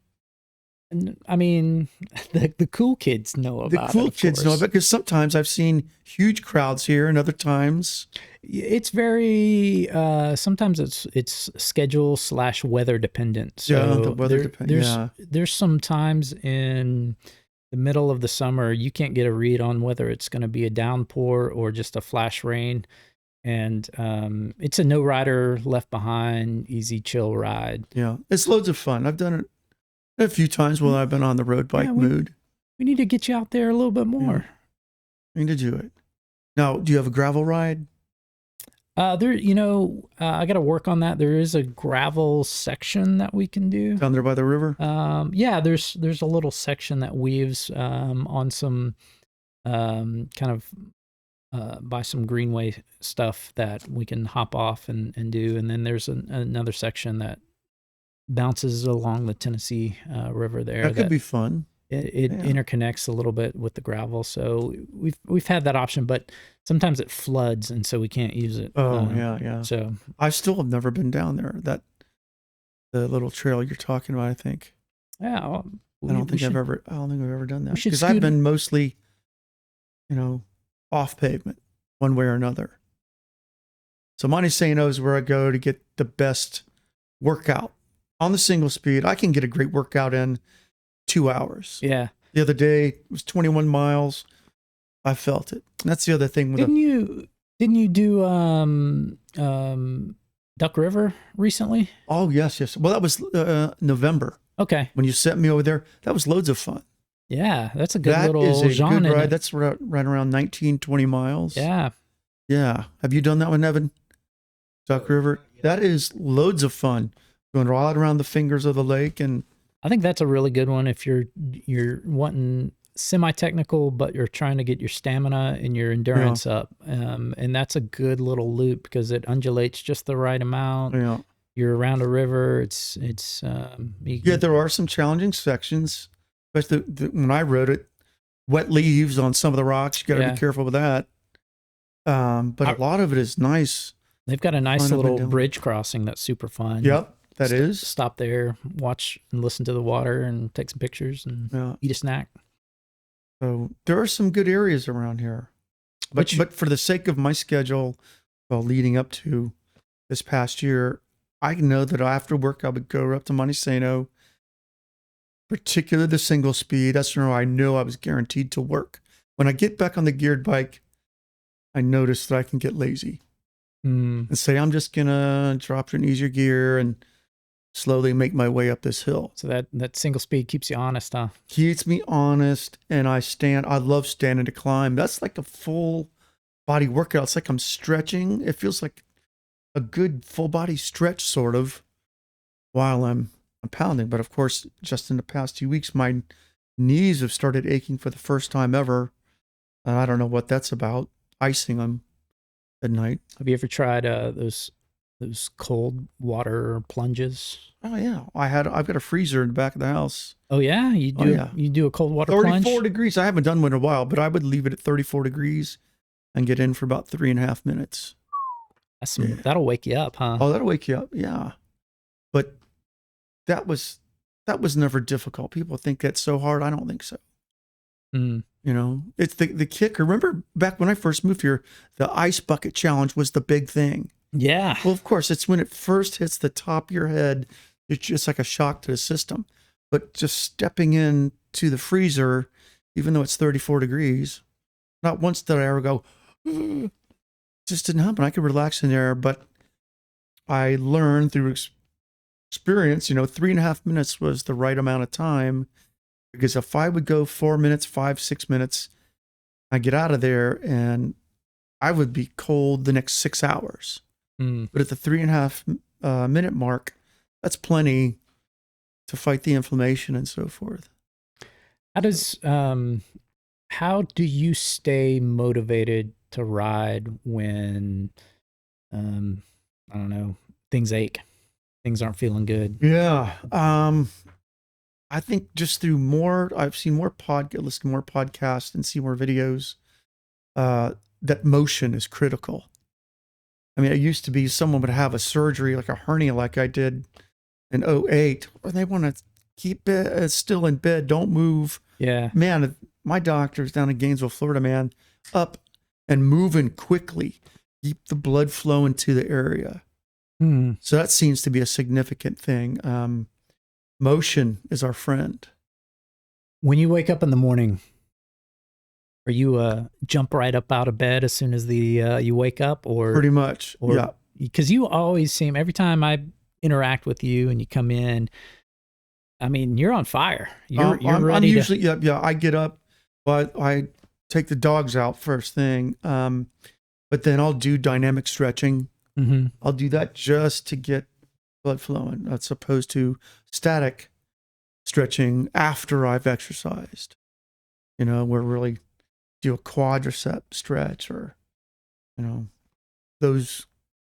the cool kids know about it. The cool kids know about it because sometimes I've seen huge crowds here, and other times it's very. Sometimes it's schedule / weather dependent. So the weather dependent. There's some times in the middle of the summer you can't get a read on whether it's going to be a downpour or just a flash rain, and it's a no rider left behind, easy chill ride. Yeah, it's loads of fun. I've done it a few times when I've been on the road bike mood. We need to get you out there a little bit more. I need to do it. Now, do you have a gravel ride? I got to work on that. There is a gravel section that we can do Down there by the river? Yeah, there's a little section that weaves on some kind of by some greenway stuff that we can hop off and do. And then there's another section that bounces along the Tennessee River there. That could be fun. It interconnects a little bit with the gravel, so we've had that option, but sometimes it floods, and so we can't use it. Yeah. So I still have never been down there. The little trail you're talking about, I think. Yeah, I don't think I've ever done that because I've been mostly, off pavement, one way or another. So Monte Sano is where I go to get the best workout. On the single speed, I can get a great workout in 2 hours. Yeah. The other day, it was 21 miles. I felt it. And that's the other thing. Didn't you do Duck River recently? Oh, yes. Well, that was November. Okay. When you sent me over there, that was loads of fun. Yeah, that's a good little That is a genre good ride. That's right around 19, 20 miles. Yeah. Yeah. Have you done that one, Evan? Duck River? That is loads of fun. Going right around the fingers of the lake. And I think that's a really good one if you're wanting semi-technical, but you're trying to get your stamina and your endurance up. And that's a good little loop because it undulates just the right amount. yeah. You're around a river. Yeah, there are some challenging sections, especially when I rode it. Wet leaves on some of the rocks. You got to be careful with that. But a lot of it is nice. They've got a nice little bridge crossing that's super fun. Yep, that is. Stop there, watch and listen to the water, and take some pictures and eat a snack. So there are some good areas around here. But for the sake of my schedule, leading up to this past year, I know that after work I would go up to Montesano, particularly the single speed. That's where I knew I was guaranteed to work. When I get back on the geared bike, I notice that I can get lazy and say, I'm just going to drop to an easier gear and slowly make my way up this hill. So that single speed keeps you honest, huh? Keeps me honest. And I love standing to climb. That's like a full body workout. It's like I'm stretching. It feels like a good full body stretch sort of while I'm pounding. But of course, just in the past 2 weeks, my knees have started aching for the first time ever. And I don't know what that's about. Icing them at night. Have you ever tried those cold water plunges? Oh yeah, I've got a freezer in the back of the house. Oh yeah, you do a cold water 34 plunge? degrees. I haven't done one in a while, but I would leave it at 34 degrees and get in for about 3.5 minutes. That'll wake you up, huh? Oh, that'll wake you up. Yeah, but that was never difficult. People think that's so hard. I don't think so. You know, it's the kicker. Remember back when I first moved here, the ice bucket challenge was the big thing. Yeah. Well, of course, it's when it first hits the top of your head, it's just like a shock to the system. But just stepping in to the freezer, even though it's 34 degrees, not once did I ever go, ugh. Just didn't happen. I could relax in there, but I learned through experience, 3.5 minutes was the right amount of time. Because if I would go 4 minutes, 5, 6 minutes, I get out of there and I would be cold the next 6 hours. But at the 3.5 minute mark, that's plenty to fight the inflammation and so forth. How do you stay motivated to ride when, I don't know, things ache, things aren't feeling good? Yeah. I think just through I've seen listen to more podcasts and see more videos, that motion is critical. I mean, it used to be someone would have a surgery, like a hernia, like I did in 2008, or they want to keep it still in bed, don't move. Yeah. Man, my doctor's down in Gainesville, Florida, man, up and moving quickly, keep the blood flowing to the area. So that seems to be a significant thing. Motion is our friend. When you wake up in the morning, are you jump right up out of bed as soon as you wake up, or pretty much? Yeah, because you always seem, every time I interact with you and you come in, I mean, you're on fire. You're ready. I'm usually I get up, but I take the dogs out first thing. But then I'll do dynamic stretching. I'll do that just to get blood flowing, as opposed to static stretching after I've exercised. Where really do a quadricep stretch or, those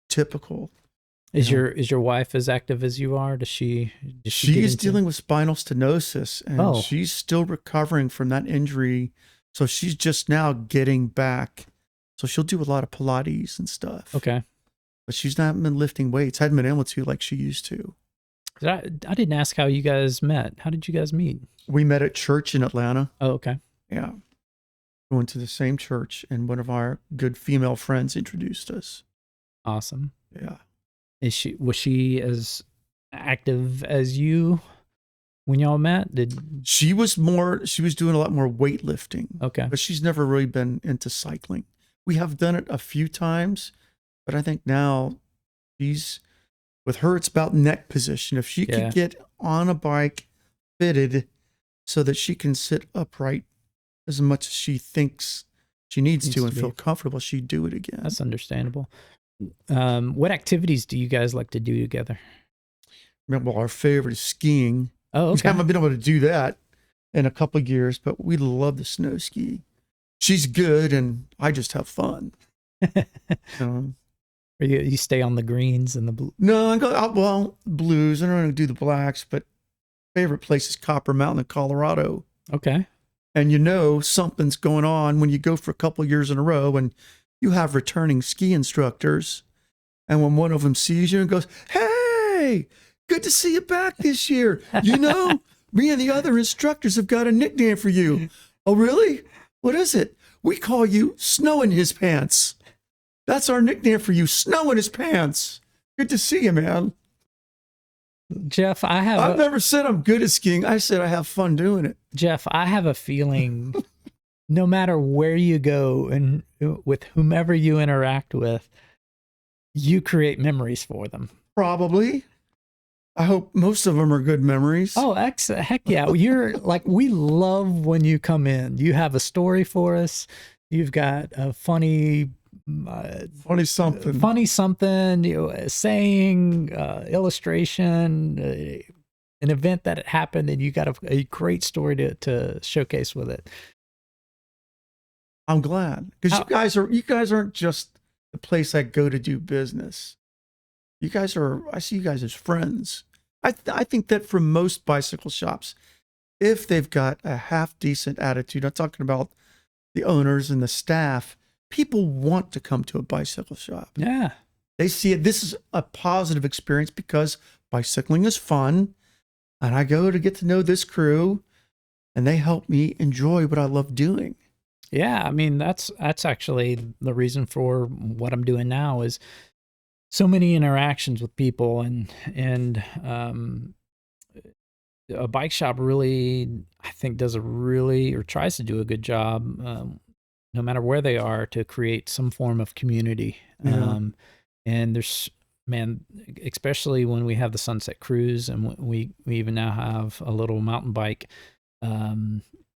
typical. Is your wife as active as you are? She is dealing with spinal stenosis, and she's still recovering from that injury. So she's just now getting back. So she'll do a lot of Pilates and stuff. Okay. But she's not been lifting weights. Hadn't been able to like she used to. I didn't ask how you guys met. How did you guys meet? We met at church in Atlanta. Oh, okay. Yeah. We went to the same church, and one of our good female friends introduced us. Awesome. Yeah. Was she as active as you when y'all met? She was doing a lot more weightlifting. Okay. But she's never really been into cycling. We have done it a few times, but I think now with her, it's about neck position. If she could get on a bike fitted so that she can sit upright as much as she thinks she needs Needs to to and be. feel comfortable, she'd do it again. That's understandable. What activities do you guys like to do together? Remember, our favorite is skiing. Oh, We okay. haven't been able to do that in a couple of years, but we love the snow ski. She's good, and I just have fun. Um, Or you stay on the greens and the blue. no, I go out, well, blues. I don't want to do the blacks, but favorite place is Copper Mountain in Colorado. Okay. And you know something's going on when you go for a couple of years in a row and you have returning ski instructors. And when one of them sees you and goes, "Hey, good to see you back this year. You know, me and the other instructors have got a nickname for you." "Oh, really? What is it?" "We call you Snow in His Pants. That's our nickname for you, Snow in His Pants. Good to see you, man." Jeff, I've never said I'm good at skiing. I said I have fun doing it. Jeff, I have a feeling no matter where you go and with whomever you interact with, you create memories for them. Probably. I hope most of them are good memories. Oh, heck yeah. You're like, we love when you come in. You have a story for us. You've got a funny something, a saying, illustration, an event that happened, and you got a great story to showcase with it. I'm glad, because you guys aren't just the place I go to do business. I see you guys as friends. I think that for most bicycle shops, if they've got a half decent attitude, I'm talking about the owners and the staff, people want to come to a bicycle shop. Yeah. They see it. This is a positive experience because bicycling is fun. And I go to get to know this crew and they help me enjoy what I love doing. Yeah. I mean, that's actually the reason for what I'm doing now is so many interactions with people and a bike shop really, I think, does a really, or tries to do a good job, no matter where they are, to create some form of community. Yeah. And there's, man, especially when we have the Sunset Cruise, and we even now have a little mountain bike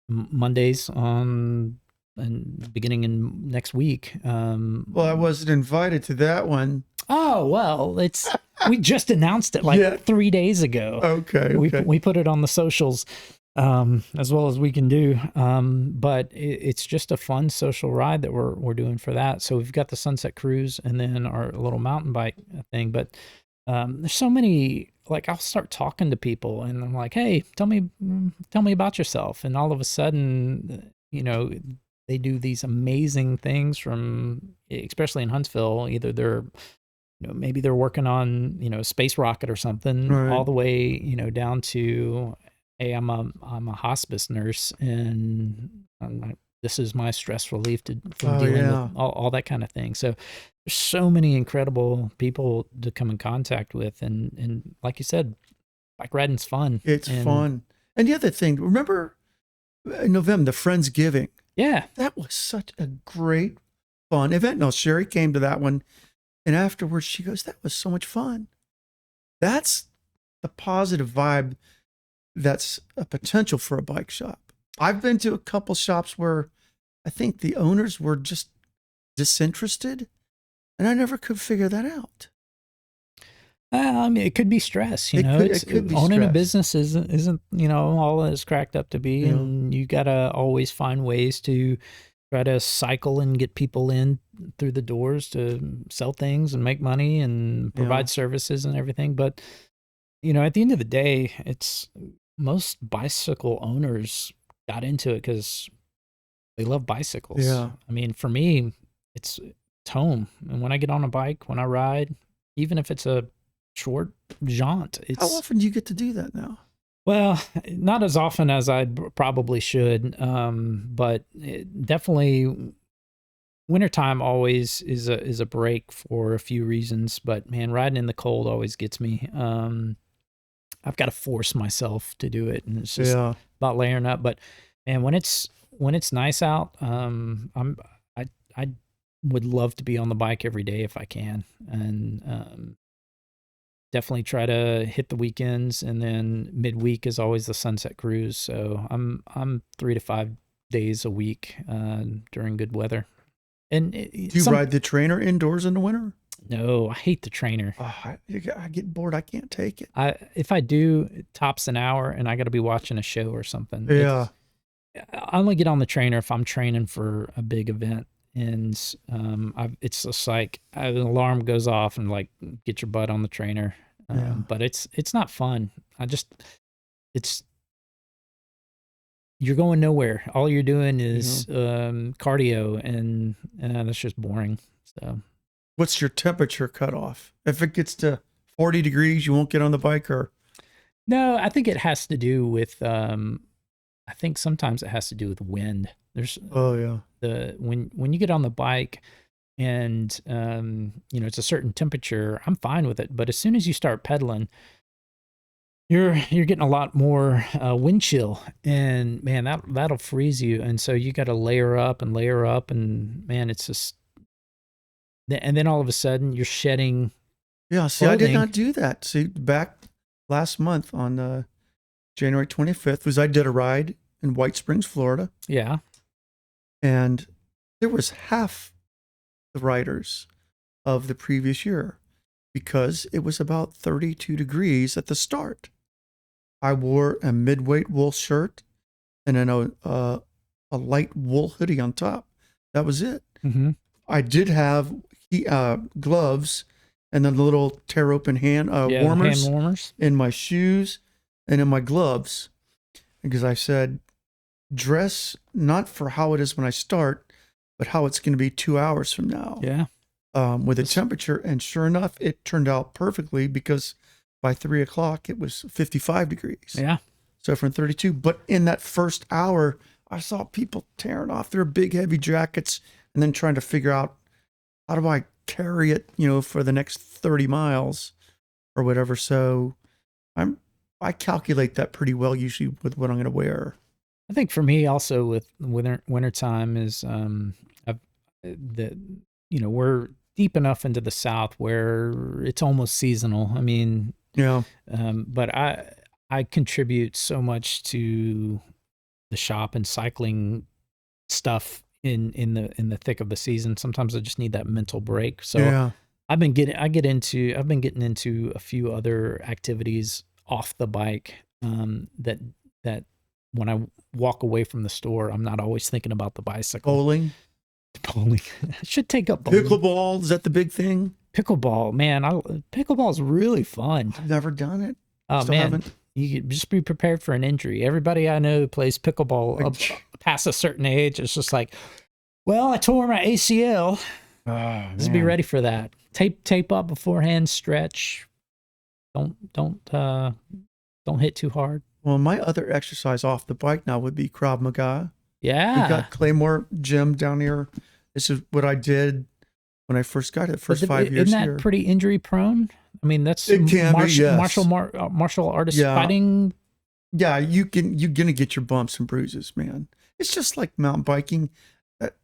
Mondays on, and beginning in next week. Well, I wasn't invited to that one. Oh, well, we just announced it like 3 days ago. Okay. We put it on the socials as well as we can do. But it's just a fun social ride that we're doing for that. So we've got the Sunset Cruise and then our little mountain bike thing. But there's so many, like, I'll start talking to people and I'm like, "Hey, tell me about yourself." And all of a sudden, you know, they do these amazing things from, especially in Huntsville, either they're, you know, maybe they're working on, you know, a space rocket or something, Right. all the way, you know, down to, "Hey, I'm a hospice nurse, and this is my stress relief from dealing with all that kind of thing." So there's so many incredible people to come in contact with, and like you said, bike riding's fun. It's fun. And the other thing, remember in November, the Friendsgiving? Yeah. That was such a great, fun event. Now, Sherry came to that one. And afterwards, she goes, "That was so much fun." That's the positive vibe that's a potential for a bike shop. I've been to a couple shops where I think the owners were just disinterested, and I never could figure that out. I mean, it could be stress, you know. It could be owning a stress. business isn't, you know, all it's cracked up to be, Yeah. and you gotta always find ways to try to cycle and get people in through the doors to sell things and make money and provide services and everything. But, you know, at the end of the day, it's most bicycle owners got into it because they love bicycles. Yeah. I mean, for me, it's home. And when I get on a bike, when I ride, even if it's a short jaunt, How often do you get to do that now? well, not as often as I probably should, but definitely wintertime always is a break for a few reasons. But man, riding in the cold always gets me. I've got to force myself to do it, and it's just about layering up. But man, when it's nice out, I would love to be on the bike every day if I can, and definitely try to hit the weekends, and then midweek is always the Sunset Cruise. So I'm 3 to 5 days a week during good weather. And Do you ride the trainer indoors in the winter? No, I hate the trainer. Oh, I get bored. I can't take it. If I do, it tops an hour, and I got to be watching a show or something. Yeah. I only get on the trainer if I'm training for a big event, and it's just like an alarm goes off and like get your butt on the trainer. Yeah. But it's not fun. You're going nowhere. All you're doing is cardio, and that's just boring. So, what's your temperature cutoff? If it gets to 40 degrees, you won't get on the bike, or? No, I think it has to do with. I think sometimes it has to do with wind. There's when you get on the bike, and it's a certain temperature. I'm fine with it, but as soon as you start pedaling, you're getting a lot more wind chill, and man, that'll freeze you. And so you got to layer up, and man, it's just. And then all of a sudden you're shedding. Yeah, see, clothing. I did not do that. See, back last month on January 25th I did a ride in White Springs, Florida. Yeah. And there was half the riders of the previous year because it was about 32 degrees at the start. I wore a mid-weight wool shirt and then a light wool hoodie on top. That was it. Mm-hmm. I did have gloves and then the little tear open hand warmers in my shoes and in my gloves, because I said, dress not for how it is when I start, but how it's going to be 2 hours from now. Yeah. With the temperature. And sure enough, it turned out perfectly because by 3 o'clock it was 55 degrees. Yeah. So from 32, but in that first hour, I saw people tearing off their big heavy jackets and then trying to figure out, how do I carry it, for the next 30 miles or whatever. So I calculate that pretty well usually with what I'm going to wear. I think for me also with wintertime is we're deep enough into the South where it's almost seasonal. I mean, yeah. But I contribute so much to the shop and cycling stuff in the thick of the season. Sometimes I just need that mental break. So yeah. I've been getting into a few other activities off the bike that when I walk away from the store, I'm not always thinking about the bicycle. Bowling. I should take up bowling. Pickleball, is that the big thing? Pickleball, man. Pickleball is really fun. I've never done it. Oh, Still man. haven't. You just be prepared for an injury. Everybody I know who plays pickleball up past a certain age, it's just like, well, I tore my ACL. Just be ready for that. Tape up beforehand. Stretch. Don't hit too hard. Well, my other exercise off the bike now would be Krav Maga. Yeah. We got Claymore Gym down here. This is what I did when I first got it. First 5 years Isn't that here. pretty injury prone? I mean, that's It can be, yes. martial artist fighting. Yeah, you're gonna get your bumps and bruises, man. It's just like mountain biking.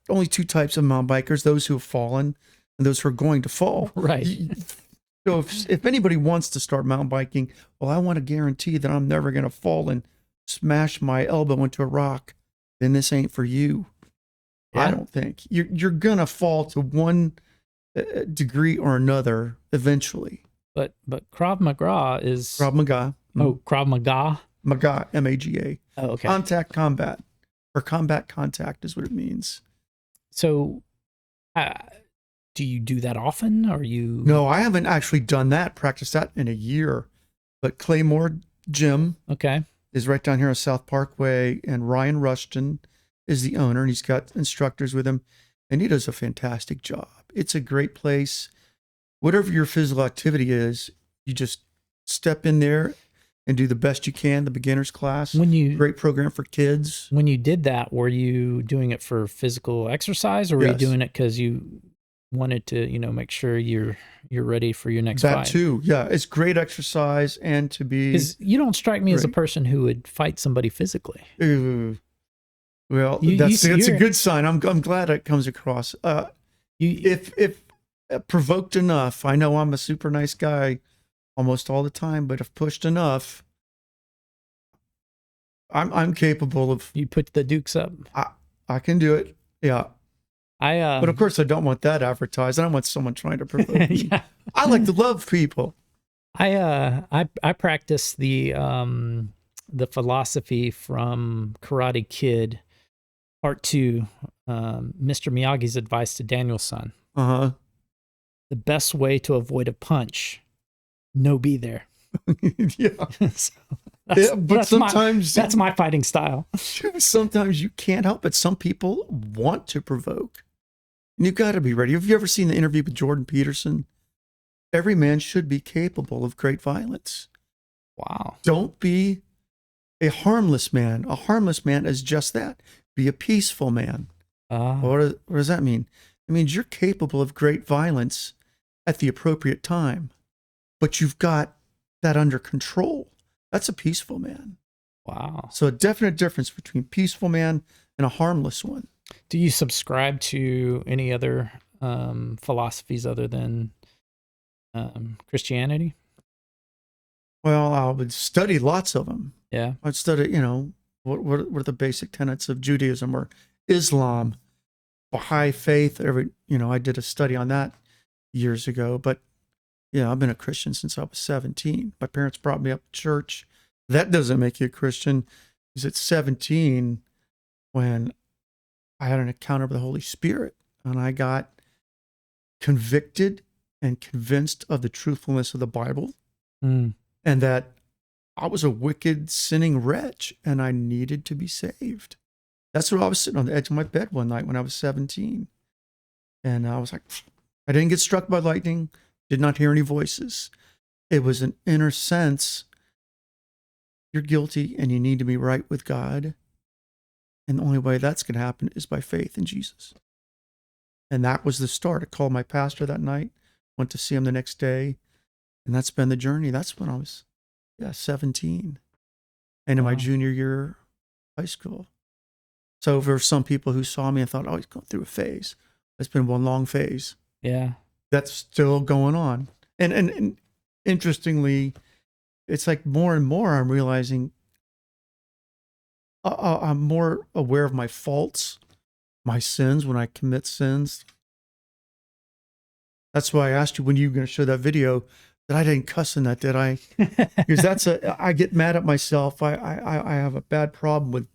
Only two types of mountain bikers: those who have fallen and those who are going to fall. Right. So if anybody wants to start mountain biking, well, I want to guarantee that I'm never gonna fall and smash my elbow into a rock. Then this ain't for you. Yeah. I don't think you're gonna fall to one degree or another eventually. But Krav Maga is Krav Maga. Oh, Krav Maga. Maga, MAGA. Oh, okay. Contact combat, or combat contact is what it means. So, do you do that often? Or you? No, I haven't actually done that. Practiced that in a year. But Claymore Gym, okay, is right down here on South Parkway, and Ryan Rushton is the owner, and he's got instructors with him, and he does a fantastic job. It's a great place. Whatever your physical activity is, you just step in there and do the best you can. The beginner's class, great program for kids. When you did that, were you doing it for physical exercise, or were you doing it because you wanted to, make sure you're ready for your next fight? That too, yeah. It's great exercise, and to be, because you don't strike me as a person who would fight somebody physically. Well, that's a good sign. I'm glad it comes across. If provoked enough, I know I'm a super nice guy almost all the time, but if pushed enough, I'm capable of. You put the dukes up. I can do it. Yeah. I But of course, I don't want that advertised. I don't want someone trying to provoke me. yeah. I like to love people. I practice the philosophy from Karate Kid Part 2, Mr. Miyagi's advice to Daniel's son. Uh The best way to avoid a punch, no be there. huh. Yeah. So Yeah, but sometimes that's my fighting style. sometimes you can't help it. Some people want to provoke. And you've got to be ready. Have you ever seen the interview with Jordan Peterson? Every man should be capable of great violence. Wow. Don't be a harmless man. A harmless man is just that. Be a peaceful man. What does that mean? It means you're capable of great violence at the appropriate time, but you've got that under control. That's a peaceful man. Wow. So a definite difference between peaceful man and a harmless one. Do you subscribe to any other philosophies other than Christianity? Well, I would study lots of them. Yeah. I'd study, what were the basic tenets of Judaism or Islam, Baha'i faith. I did a study on that years ago. But yeah, I've been a Christian since I was 17. My parents brought me up to church. That doesn't make you a Christian. Because at 17, when I had an encounter with the Holy Spirit and I got convicted and convinced of the truthfulness of the Bible and that I was a wicked, sinning wretch and I needed to be saved. That's what I was sitting on the edge of my bed one night when I was 17. And I was like, I didn't get struck by lightning, did not hear any voices. It was an inner sense. You're guilty and you need to be right with God. And the only way that's going to happen is by faith in Jesus. And that was the start. I called my pastor that night, went to see him the next day. And that's been the journey. That's when I was 17. And in my junior year of high school. So there were some people who saw me and thought, oh, he's going through a phase. It's been one long phase. Yeah. That's still going on. And interestingly, it's like more and more I'm realizing I'm more aware of my faults, my sins when I commit sins. That's why I asked you when you were going to show that video that I didn't cuss in that, did I? Because I get mad at myself. I have a bad problem with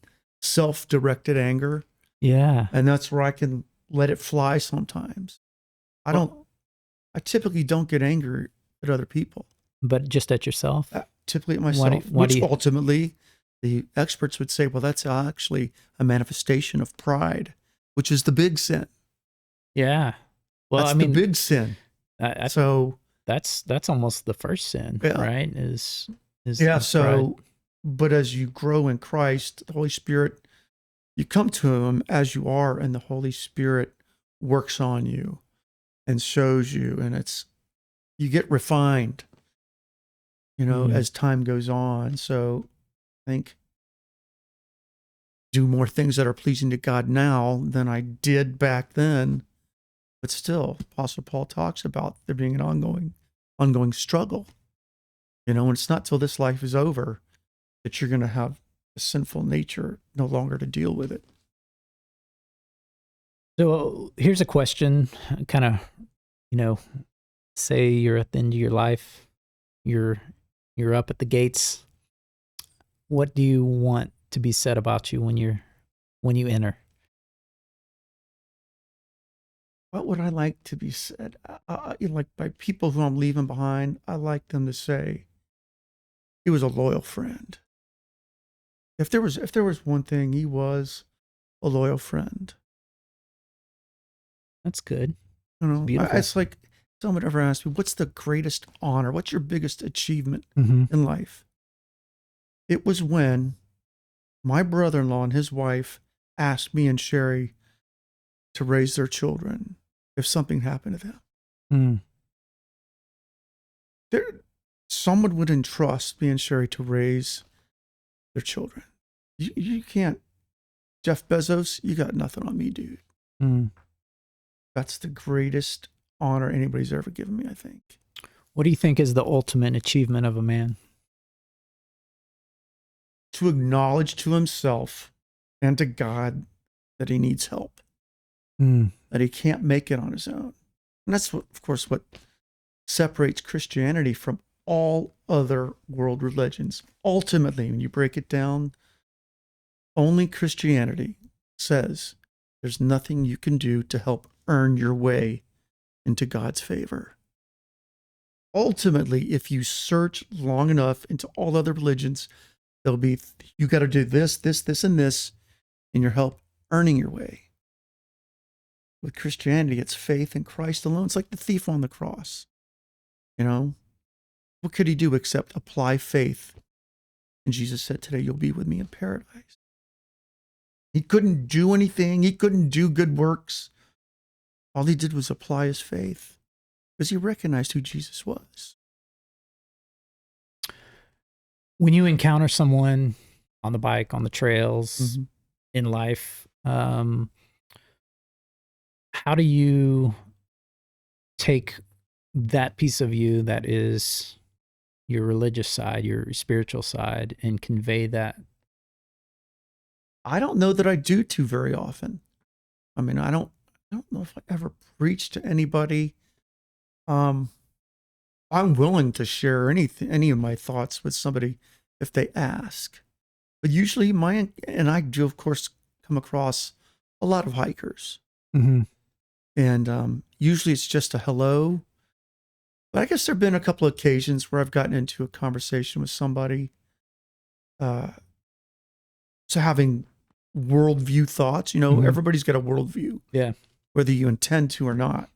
self-directed anger. Yeah. And that's where I can let it fly sometimes. I typically don't get angry at other people. But just at yourself? Typically at myself, which ultimately the experts would say, well, that's actually a manifestation of pride, which is the big sin. Yeah. Well, that's the big sin. So that's almost the first sin, right? Is so pride. But as you grow in Christ, the Holy Spirit, you come to him as you are, and the Holy Spirit works on you and shows you, and you get refined, as time goes on. So I think do more things that are pleasing to God now than I did back then. But still, Apostle Paul talks about there being an ongoing struggle. And it's not till this life is over that you're going to have a sinful nature no longer to deal with it. So here's a question, kind of, say you're at the end of your life, you're up at the gates. What do you want to be said about you when you enter? What would I like to be said? Like by people who I'm leaving behind, I like them to say, he was a loyal friend. If there was one thing, he was a loyal friend. That's good. Beautiful. It's like someone ever asked me, what's the greatest honor? What's your biggest achievement in life? It was when my brother-in-law and his wife asked me and Sherry to raise their children if something happened to them. Someone would entrust me and Sherry to raise their children. You can't, Jeff Bezos, you got nothing on me, dude. That's the greatest honor anybody's ever given me, I think. What do you think is the ultimate achievement of a man? To acknowledge to himself and to God that he needs help, Mm. that he can't make it on his own. And that's, what, of course, what separates Christianity from all other world religions. Ultimately, when you break it down, only Christianity says there's nothing you can do to help earn your way into God's favor. Ultimately, if you search long enough into all other religions, there'll be, you got to do this, this, and this in your help earning your way. With Christianity, it's faith in Christ alone. It's like the thief on the cross. You know, what could he do except apply faith? And Jesus said, today you'll be with me in paradise. He couldn't do anything. He couldn't do good works. All he did was apply his faith because he recognized who Jesus was. When you encounter someone on the bike, on the trails, in life, how do you take that piece of you that is your religious side, your spiritual side, and convey that? I don't know that I do too very often. I mean, I don't know if I ever preach to anybody. I'm willing to share any of my thoughts with somebody if they ask. But usually and I do, of course, come across a lot of hikers. Mm-hmm. And usually it's just a hello. But I guess there have been a couple of occasions where I've gotten into a conversation with somebody. So having worldview thoughts, everybody's got a worldview. Yeah. Whether you intend to or not.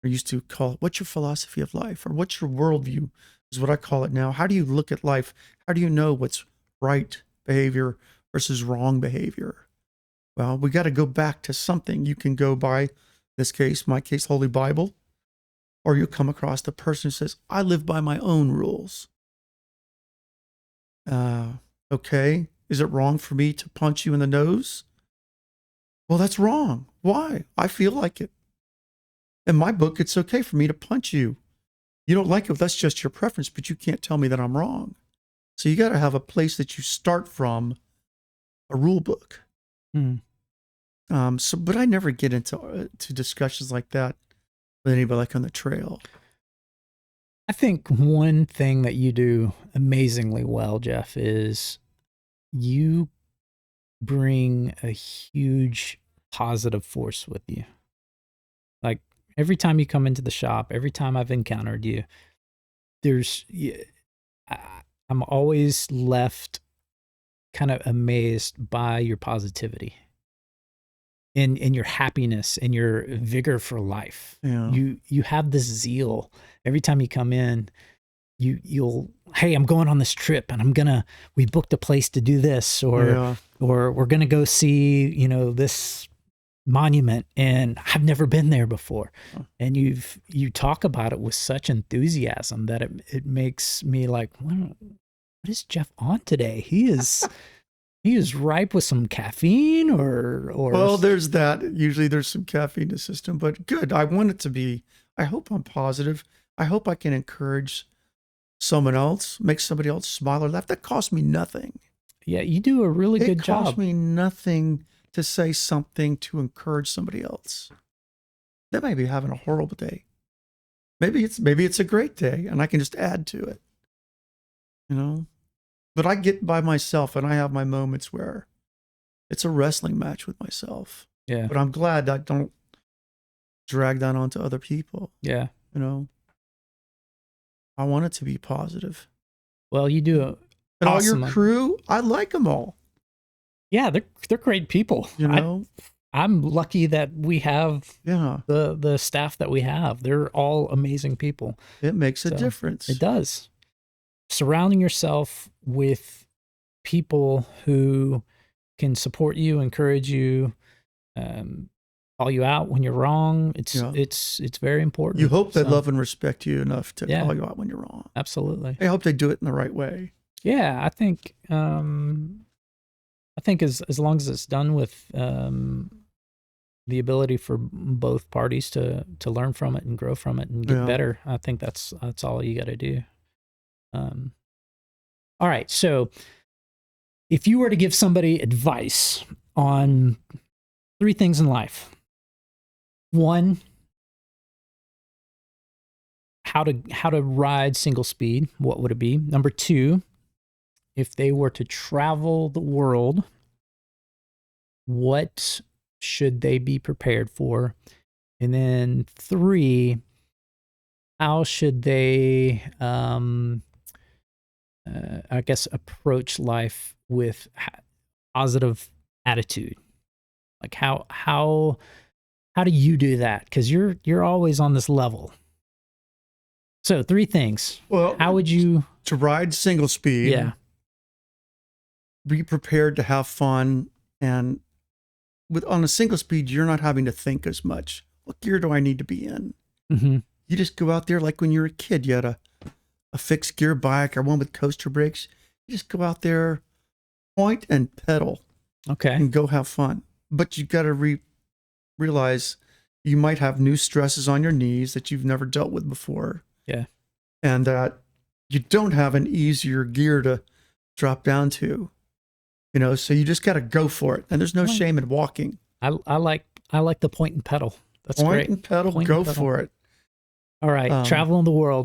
I used to call it, what's your philosophy of life? Or what's your worldview is what I call it now. How do you look at life? How do you know what's right behavior versus wrong behavior? Well, we got to go back to something. You can go by, my case, Holy Bible, or you come across the person who says, I live by my own rules. Okay, is it wrong for me to punch you in the nose? Well, that's wrong. Why? I feel like it. In my book, it's okay for me to punch you. You don't like it, that's just your preference, but you can't tell me that I'm wrong. So you got to have a place that you start from, a rule book. But I never get into discussions like that with anybody like on the trail. I think one thing that you do amazingly well, Jeff, is you bring a huge positive force with you. Like every time you come into the shop, every time I've encountered you, I'm always left kind of amazed by your positivity and your happiness and your vigor for life. Yeah. You have this zeal. Every time you come in, you'll, hey, I'm going on this trip and we booked a place to do this, or we're going to go see, this monument and I've never been there before. And you talk about it with such enthusiasm that it makes me like, what is Jeff on today? He is ripe with some caffeine or well, there's that. Usually there's some caffeine in the system, but good. I want it to be, I hope I'm positive. I hope I can encourage someone else, make somebody else smile or laugh. That costs me nothing. Yeah, you do a really good job. It costs me nothing to say something to encourage somebody else. They may be having a horrible day. Maybe it's a great day and I can just add to it. But I get by myself and I have my moments where it's a wrestling match with myself. Yeah. But I'm glad I don't drag that onto other people. Yeah. I want it to be positive. Well, you do and awesome. All your crew, I like them all. Yeah, they're great people. I'm lucky that we have the staff that we have. They're all amazing people. It makes a difference. It does. Surrounding yourself with people who can support you, encourage you, call you out when you're wrong. It's very important. You hope they love and respect you enough to call you out when you're wrong. Absolutely. I hope they do it in the right way. Yeah, I think as long as it's done with the ability for both parties to learn from it and grow from it and get better, I think that's all you got to do. All right, so if you were to give somebody advice on three things in life. One, how to ride single speed, what would it be? Number two, if they were to travel the world, what should they be prepared for? And then three, how should they I guess approach life with positive attitude? Like how do you do that? Because you're always on this level. So three things. Well, How would you to ride single speed? Yeah. Be prepared to have fun, and on a single speed, you're not having to think as much. What gear do I need to be in? Mm-hmm. You just go out there like when you were a kid. You had a fixed gear bike or one with coaster brakes. You just go out there, point and pedal, Okay. and go have fun. But you got to realize you might have new stresses on your knees that you've never dealt with before. Yeah. And that you don't have an easier gear to drop down to, so you just got to go for it. And there's no shame in walking. I like the point and pedal. That's Point great. and pedal, Point go and pedal. for it. All right. Traveling the world.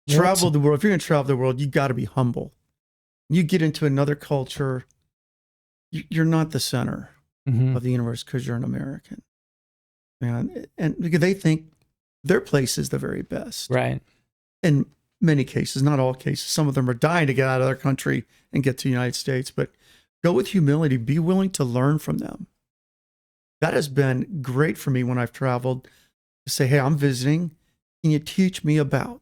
Travel the world. If you're going to travel the world, you got to be humble. You get into another culture, you're not the center of the universe because you're an American. And because they think their place is the very best. Right. In many cases, not all cases. Some of them are dying to get out of their country and get to the United States. But go with humility. Be willing to learn from them. That has been great for me when I've traveled to say, hey, I'm visiting. Can you teach me about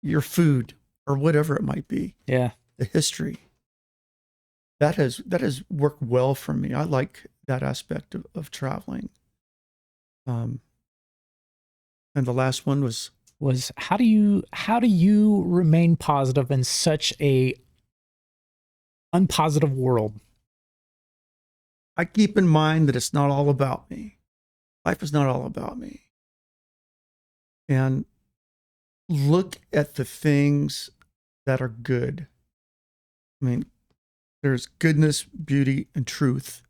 your food or whatever it might be? Yeah. The history. That has worked well for me. I like that aspect of traveling. And the last one was how do you remain positive in such a unpositive world? I keep in mind that it's not all about me. Life is not all about me. And look at the things that are good. I mean, there's goodness, beauty, and truth.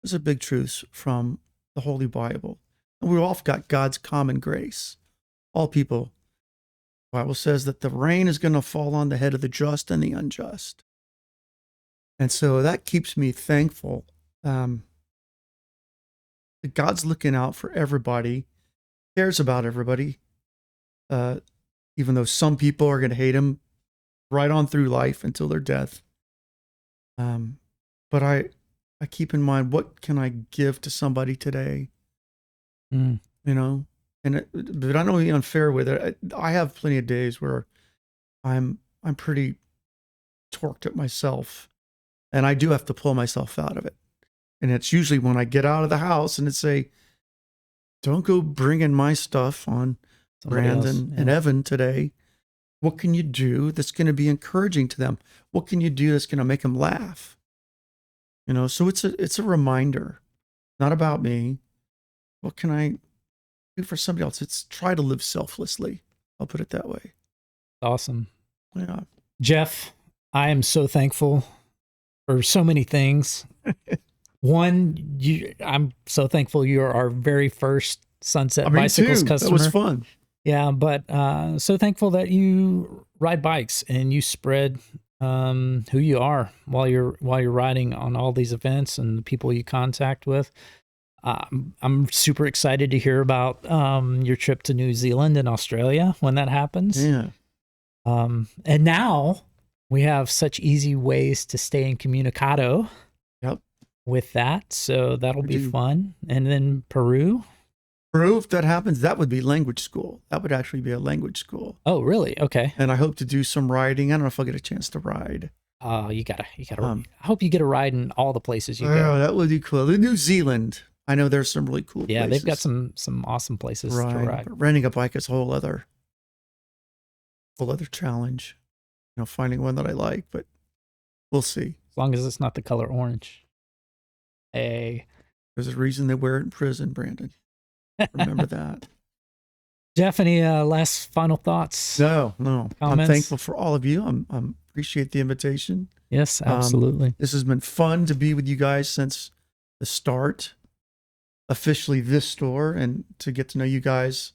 Those are big truths from the Holy Bible. And we've all got God's common grace. All people. The Bible says that the rain is going to fall on the head of the just and the unjust. And so that keeps me thankful. That God's looking out for everybody, cares about everybody. Even though some people are going to hate him right on through life until their death. But I keep in mind, what can I give to somebody today? Mm. But I don't want to be unfair with it. I have plenty of days where I'm pretty torqued at myself, and I do have to pull myself out of it. And it's usually when I get out of the house and it's don't go bringing my stuff on Somebody Brandon else, yeah. and Evan today. What can you do that's going to be encouraging to them? What can you do that's going to make them laugh? So it's a reminder, not about me. What can I do for somebody else? It's try to live selflessly. I'll put it that way. Awesome. Yeah. Jeff, I am so thankful for so many things. One, I'm so thankful you're our very first Sunset Bicycles customer. That was fun. Yeah, but so thankful that you ride bikes and you spread who you are while you're riding on all these events and the people you contact with. I'm super excited to hear about your trip to New Zealand and Australia when that happens. Yeah. And now we have such easy ways to stay in communicado. Yep. With that, so that'll be fun. And then Peru, if that happens, that would be language school. That would actually be a language school. Oh, really? Okay. And I hope to do some riding. I don't know if I'll get a chance to ride. You gotta. I hope you get a ride in all the places you go. Oh, that would be cool. New Zealand, I know there's some really cool places. They've got some awesome places to ride. But renting a bike is a whole other challenge. Finding one that I like, but we'll see. As long as it's not the color orange. Hey. There's a reason they wear it in prison, Brandon. Remember that. Jeff, any last final thoughts? No. I'm Comments? thankful for all of you. I'm appreciate the invitation. Yes, absolutely. This has been fun to be with you guys since the start, officially this store, and to get to know you guys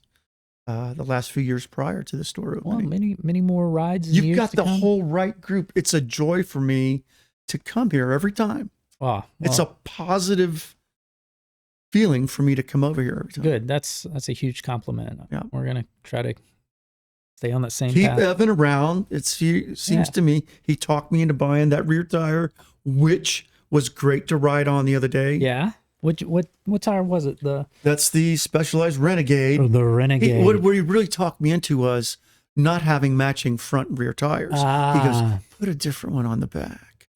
the last few years prior to the store opening. Well, many more rides. in You've years got to the come. whole right group. It's a joy for me to come here every time. Wow, It's a positive feeling for me to come over here every time. good. That's a huge compliment. Yeah. We're gonna try to stay on that same Keep path. Evan around. It seems to me he talked me into buying that rear tire, which was great to ride on the other day. Yeah. What tire was it? That's the Specialized Renegade. The Renegade. What he really talked me into was not having matching front and rear tires. He goes, put a different one on the back.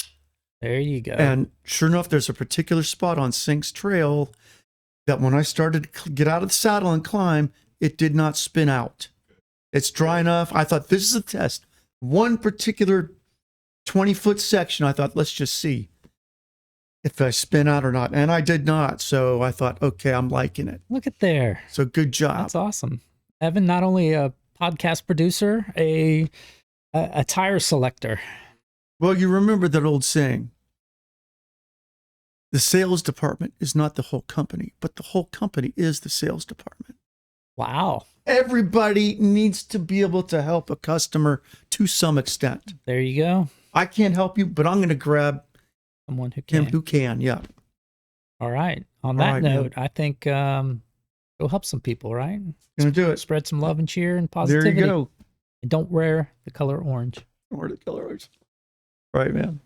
There you go. And sure enough, there's a particular spot on Sinks Trail that when I started to get out of the saddle and climb, it did not spin out. It's dry enough. I thought, this is a test. One particular 20-foot section, I thought, let's just see if I spin out or not. And I did not. So I thought, okay, I'm liking it. Look at there. So good job. That's awesome. Evan, not only a podcast producer, a tire selector. Well, you remember that old saying, the sales department is not the whole company, but the whole company is the sales department. Wow. Everybody needs to be able to help a customer to some extent. There you go. I can't help you, but I'm going to grab Someone who can. him who can. Yeah. All right. On All that right, note, I think go help some people, right? Going to do it. Spread some love and cheer and There positivity. you go. And don't wear the color orange. Or the colors. Right, man.